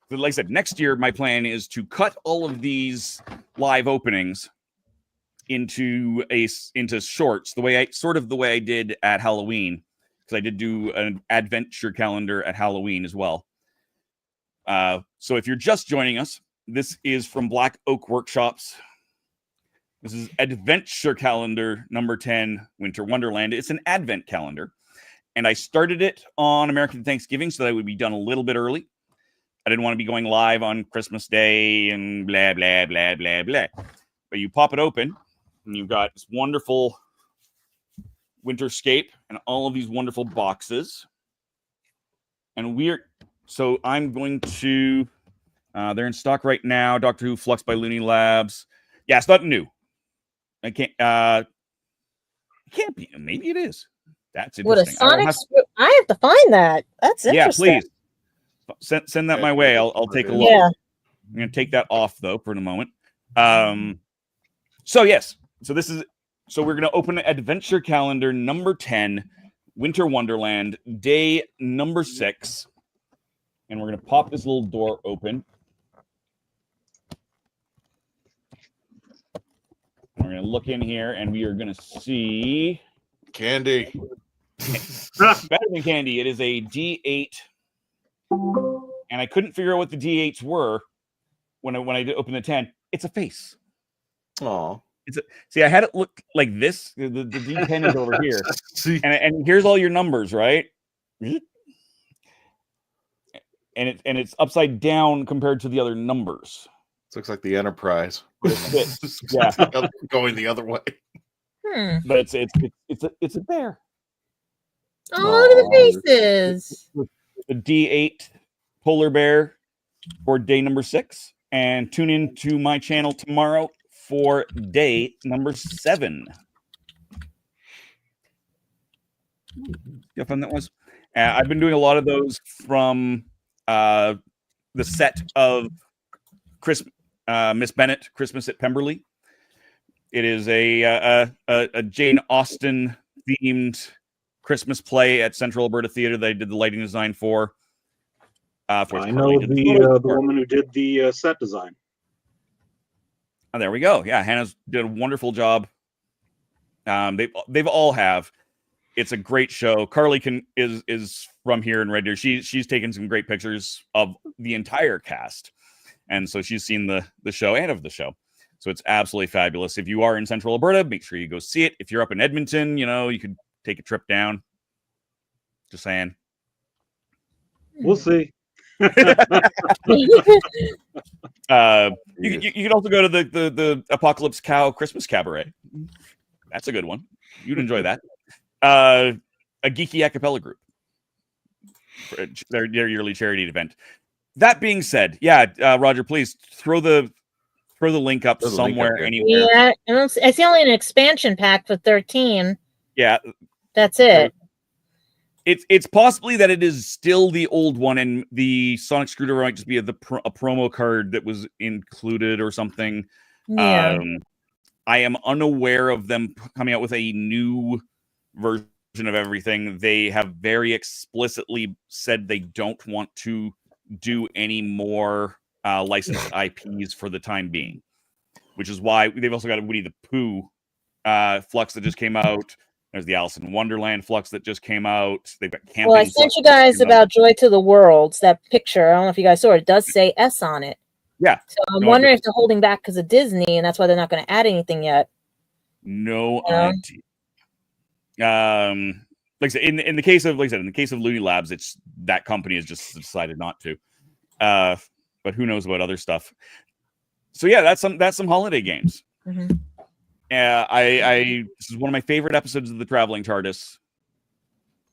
But like I said, next year my plan is to cut all of these live openings into shorts, the way I did at Halloween, because I did do an adventure calendar at Halloween as well. So if you're just joining us, this is from Black Oak Workshops. This is Adventure Calendar number 10, Winter Wonderland. It's an advent calendar. And I started it on American Thanksgiving so that it would be done a little bit early. I didn't want to be going live on Christmas Day and blah, blah, blah, blah, blah. But you pop it open, and you've got this wonderful Winterscape and all of these wonderful boxes. And so I'm going to... they're in stock right now. Doctor Who Flux by Looney Labs. Yeah, it's not new. I can't. It can't be. Maybe it is. That's What a interesting. I Sonic! I have to find that. That's yeah, interesting. please send that my way. I'll take a look. Yeah. I'm gonna take that off though for the moment. So yes, so we're gonna open adventure calendar number 10, Winter Wonderland, day number 6, and we're gonna pop this little door open. We're gonna look in here, and we are gonna see candy. Better than candy. It is a D8, and I couldn't figure out what the D8s were when I did open the 10. It's a face. Oh, see, I had it look like this. The D10 is over here, and here's all your numbers, right? And it's upside down compared to the other numbers. This looks like the Enterprise. Yeah, going the other way. But it's a bear. Oh, look at the faces. The D8 polar bear for day number 6, and tune in to my channel tomorrow for day number 7. You know how fun that was? I've been doing a lot of those from the set of Miss Bennet, Christmas at Pemberley. It is a Jane Austen themed Christmas play at Central Alberta Theatre that I did the lighting design for. I know the woman who did the set design. Oh, there we go. Yeah, Hannah's did a wonderful job. They've all have. It's a great show. Carly is from here in Red Deer. She's taken some great pictures of the entire cast, and so she's seen the show and of the show. So it's absolutely fabulous. If you are in Central Alberta, make sure you go see it. If you're up in Edmonton, you could take a trip down. Just saying. We'll see. You could also go to the Apocalypse Cow Christmas Cabaret. That's a good one. You'd enjoy that. A geeky a cappella group. Their yearly charity event. That being said, Roger, please throw the link up somewhere, anywhere. Yeah, I see only an expansion pack for 13. Yeah, that's it. It's possibly that it is still the old one, and the Sonic Screwdriver might just be a promo card that was included or something. Yeah. I am unaware of them coming out with a new version of everything. They have very explicitly said they don't want to do any more licensed IPs for the time being, which is why they've also got a Winnie the Pooh Flux that just came out. There's the Alice in Wonderland Flux that just came out. They've got camping. Well, I sent you guys about Joy to the Worlds, that picture. I don't know if you guys saw it. It does say S on it. Yeah. So I'm wondering if they're holding back because of Disney, and that's why they're not going to add anything yet. No idea. Like I said, in the case of Looney Labs, it's that company has just decided not to. But who knows about other stuff? So yeah, that's some holiday games. Mm-hmm. This is one of my favorite episodes of the Traveling TARDIS.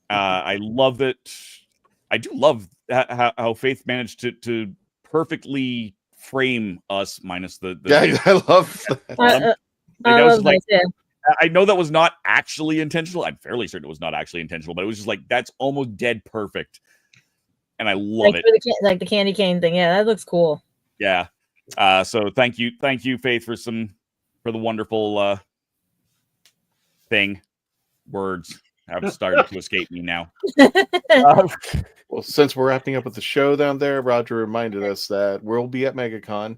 I love it. I do love how Faith managed to perfectly frame us, minus the yeah, I love that. I know that was not actually intentional. I'm fairly certain it was not actually intentional, but it was just like, that's almost dead perfect. And I love it. Like the candy cane thing. Yeah, that looks cool. Yeah. So thank you, Faith, for the wonderful words have started to escape me now. Well, since we're wrapping up with the show down there, Roger reminded us that we'll be at MegaCon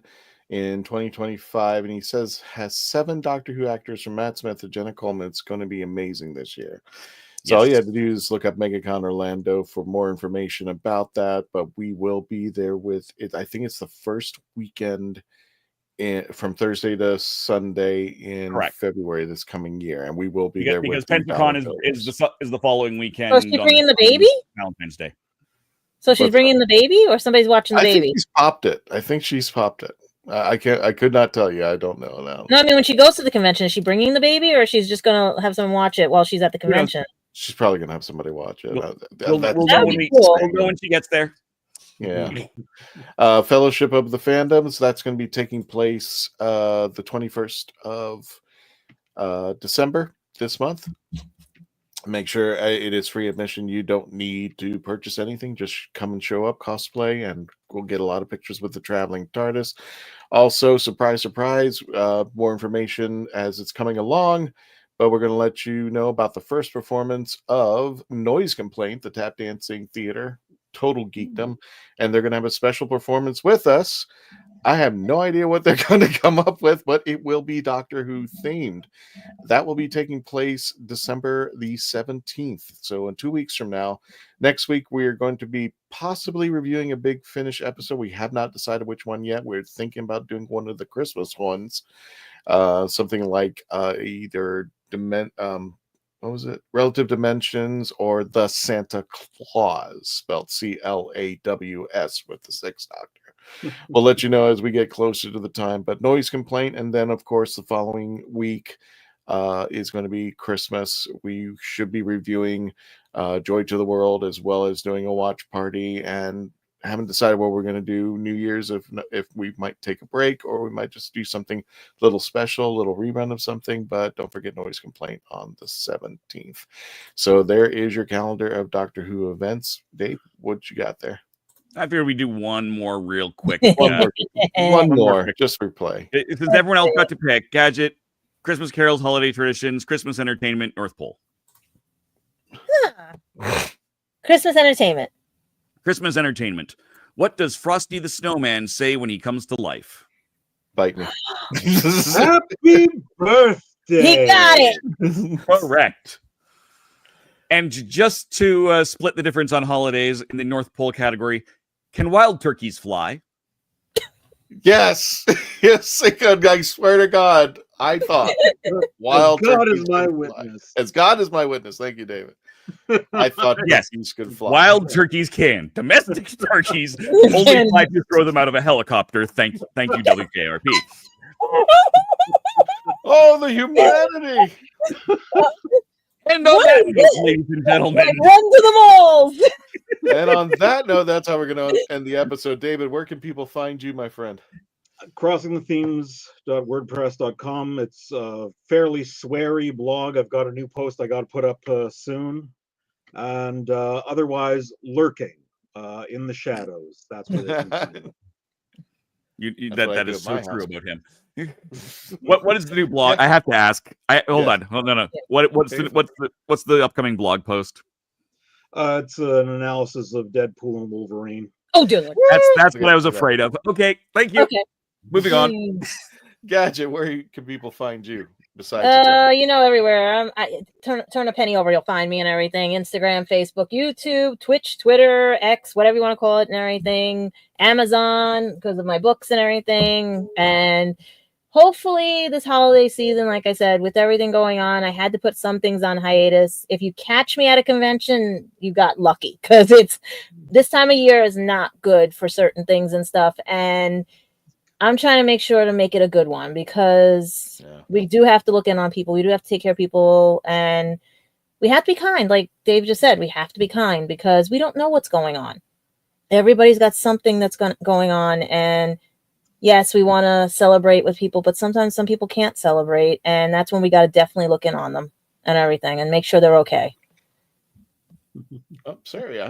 in 2025, and he says has 7 Doctor Who actors from Matt Smith to Jenna Coleman. It's going to be amazing this year. So all you have to do is look up MegaCon Orlando for more information about that. But we will be there with it. I think it's the first weekend from Thursday to Sunday in February this coming year, and we will be there because Pentacon is the following weekend. Oh, she's bringing the baby? Valentine's Day. So she's bringing the baby, or somebody's watching the baby? I think she's popped it. I could not tell you. I don't know now. No, I mean, when she goes to the convention, is she bringing the baby, or she's just gonna have someone watch it while she's at the convention? She's probably gonna have somebody watch it. We'll go when she gets there. Yeah. Fellowship of the Fandoms, that's going to be taking place the 21st of December this month. Make sure it is free admission. You don't need to purchase anything. Just come and show up, cosplay, and we'll get a lot of pictures with the Traveling TARDIS. Also, surprise, surprise, more information as it's coming along, but we're going to let you know about the first performance of Noise Complaint, the tap dancing theater, total geekdom, and they're going to have a special performance with us. I have no idea what they're going to come up with, but it will be Doctor Who themed. That will be taking place December the 17th. So in 2 weeks from now. Next week, we are going to be possibly reviewing a Big Finish episode. We have not decided which one yet. We're thinking about doing one of the Christmas ones. Something like either what was it? Relative Dimensions or The Santa Claus, spelled CLAWS with the Sixth Doctor. We'll let you know as we get closer to the time. But Noise Complaint, and then, of course, the following week is going to be Christmas. We should be reviewing Joy to the World, as well as doing a watch party, and haven't decided what we're going to do New Year's, if we might take a break or we might just do something a little special, a little rerun of something. But don't forget Noise Complaint on the 17th. So there is your calendar of Doctor Who events. Dave, what you got there? I figure we do one more real quick. One more, just replay. Since everyone else got to pick Gadget, Christmas carols, holiday traditions, Christmas entertainment, North Pole. Christmas entertainment. Christmas entertainment. What does Frosty the Snowman say when he comes to life? Bite me. Happy birthday. He got it. Correct. And just to split the difference on holidays in the North Pole category, can wild turkeys fly? Yes. Yes, I swear to God, I thought wild God turkeys is my could witness. fly. As God is my witness. Thank you, David. I thought yes, turkeys could fly. Wild turkeys can. Domestic turkeys only fly if you throw them out of a helicopter. Thank you, WKRP. Oh, the humanity. And on that note, ladies and gentlemen, Run to the malls. And on that note, that's how we're going to end the episode. David, where can people find you, my friend? crossingthethemes.wordpress.com. It's a fairly sweary blog. I've got a new post I got to put up soon. And otherwise, lurking in the shadows. That's what it is. That is so true about him. What is the new blog? I have to ask. Hold on. What's the upcoming blog post? It's an analysis of Deadpool and Wolverine. Oh, dear Lord. That's what I was afraid of. Okay, thank you. Okay. Moving on. Gadget, where can people find you besides? Everywhere. Turn a penny over, you'll find me and everything. Instagram, Facebook, YouTube, Twitch, Twitter, X, whatever you want to call it, and everything. Amazon, because of my books and everything. And hopefully this holiday season, like I said, with everything going on, I had to put some things on hiatus. If you catch me at a convention, you got lucky, because it's this time of year is not good for certain things and stuff. And I'm trying to make sure to make it a good one, because we do have to look in on people. We do have to take care of people, and we have to be kind. Like Dave just said, we have to be kind, because we don't know what's going on. Everybody's got something that's going on, and yes, we want to celebrate with people, but sometimes some people can't celebrate, and that's when we got to definitely look in on them and everything and make sure they're okay. Oh, sorry.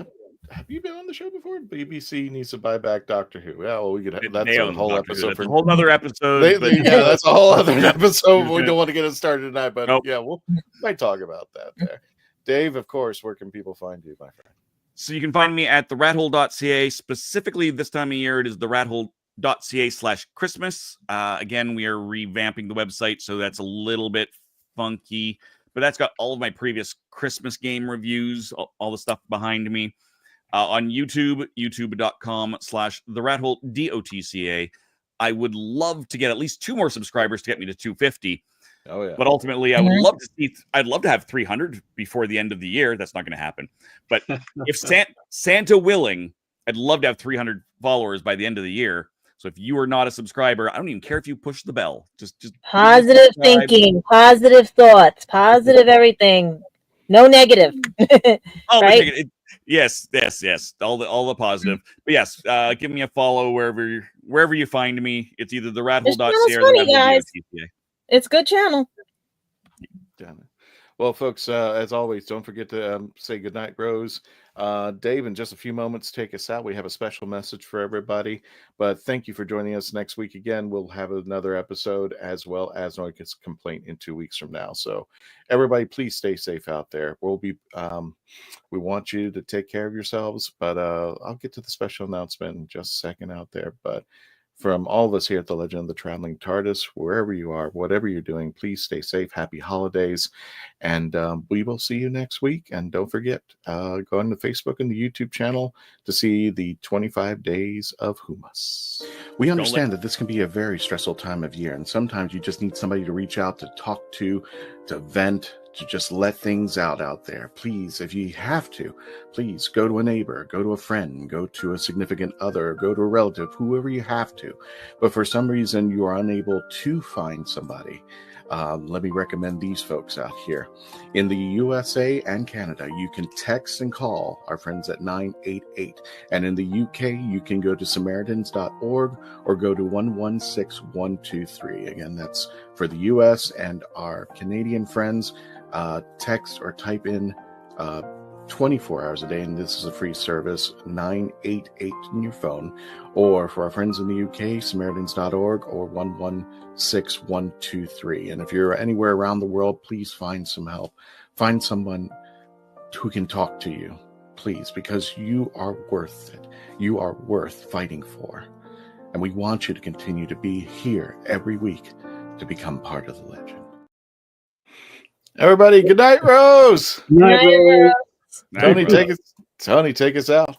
Have you been on the show before? BBC needs to buy back Doctor Who. Yeah, well, we could. That's a whole episode. That's a whole other episode. Yeah, that's a whole other episode. We don't want to get it started tonight, but yeah, we'll might talk about that there. Dave, of course, where can people find you, my friend? So you can find me at TheRatHole.ca. Specifically, this time of year, it is TheRatHole.ca/Christmas. Again, we are revamping the website, so that's a little bit funky, but that's got all of my previous Christmas game reviews, all the stuff behind me. On YouTube, youtube.com/TheRatHole.ca. I would love to get at least 2 more subscribers to get me to 250. Oh yeah. But ultimately, I would love to see. I'd love to have 300 before the end of the year. That's not going to happen. But if Santa willing, I'd love to have 300 followers by the end of the year. So if you are not a subscriber, I don't even care if you push the bell. Just positive thinking, positive thoughts, positive everything. No negative. Right? Yes. All the positive. But yes, give me a follow wherever you find me. It's either TheRatHole.ca or TheRatHole.ca. It's a good channel. Well, folks, as always, don't forget to say goodnight, Rose. Dave, in just a few moments, take us out. We have a special message for everybody. But thank you for joining us next week again. We'll have another episode as well as Noika's Complaint in 2 weeks from now. So everybody, please stay safe out there. We'll be we want you to take care of yourselves, but I'll get to the special announcement in just a second out there. But from all of us here at the Legend of the Traveling TARDIS, wherever you are, whatever you're doing, please stay safe. Happy holidays. And we will see you next week. And don't forget, go on to Facebook and the YouTube channel to see the 25 Days of Humus. We understand that this can be a very stressful time of year. And sometimes you just need somebody to reach out, to talk to vent, to just let things out there. Please, if you have to, please go to a neighbor, go to a friend, go to a significant other, go to a relative, whoever you have to. But for some reason you are unable to find somebody, let me recommend these folks out here. In the USA and Canada, you can text and call our friends at 988. And in the UK, you can go to Samaritans.org or go to 116123. Again, that's for the US, and our Canadian friends, text or type in 24 hours a day, and this is a free service, 988 in your phone. Or for our friends in the UK, Samaritans.org or 116123. And if you're anywhere around the world, please find some help. Find someone who can talk to you, please, because you are worth it. You are worth fighting for. And we want you to continue to be here every week to become part of the legend. Everybody, good night, Rose. Night, Rose. Tony, take us out.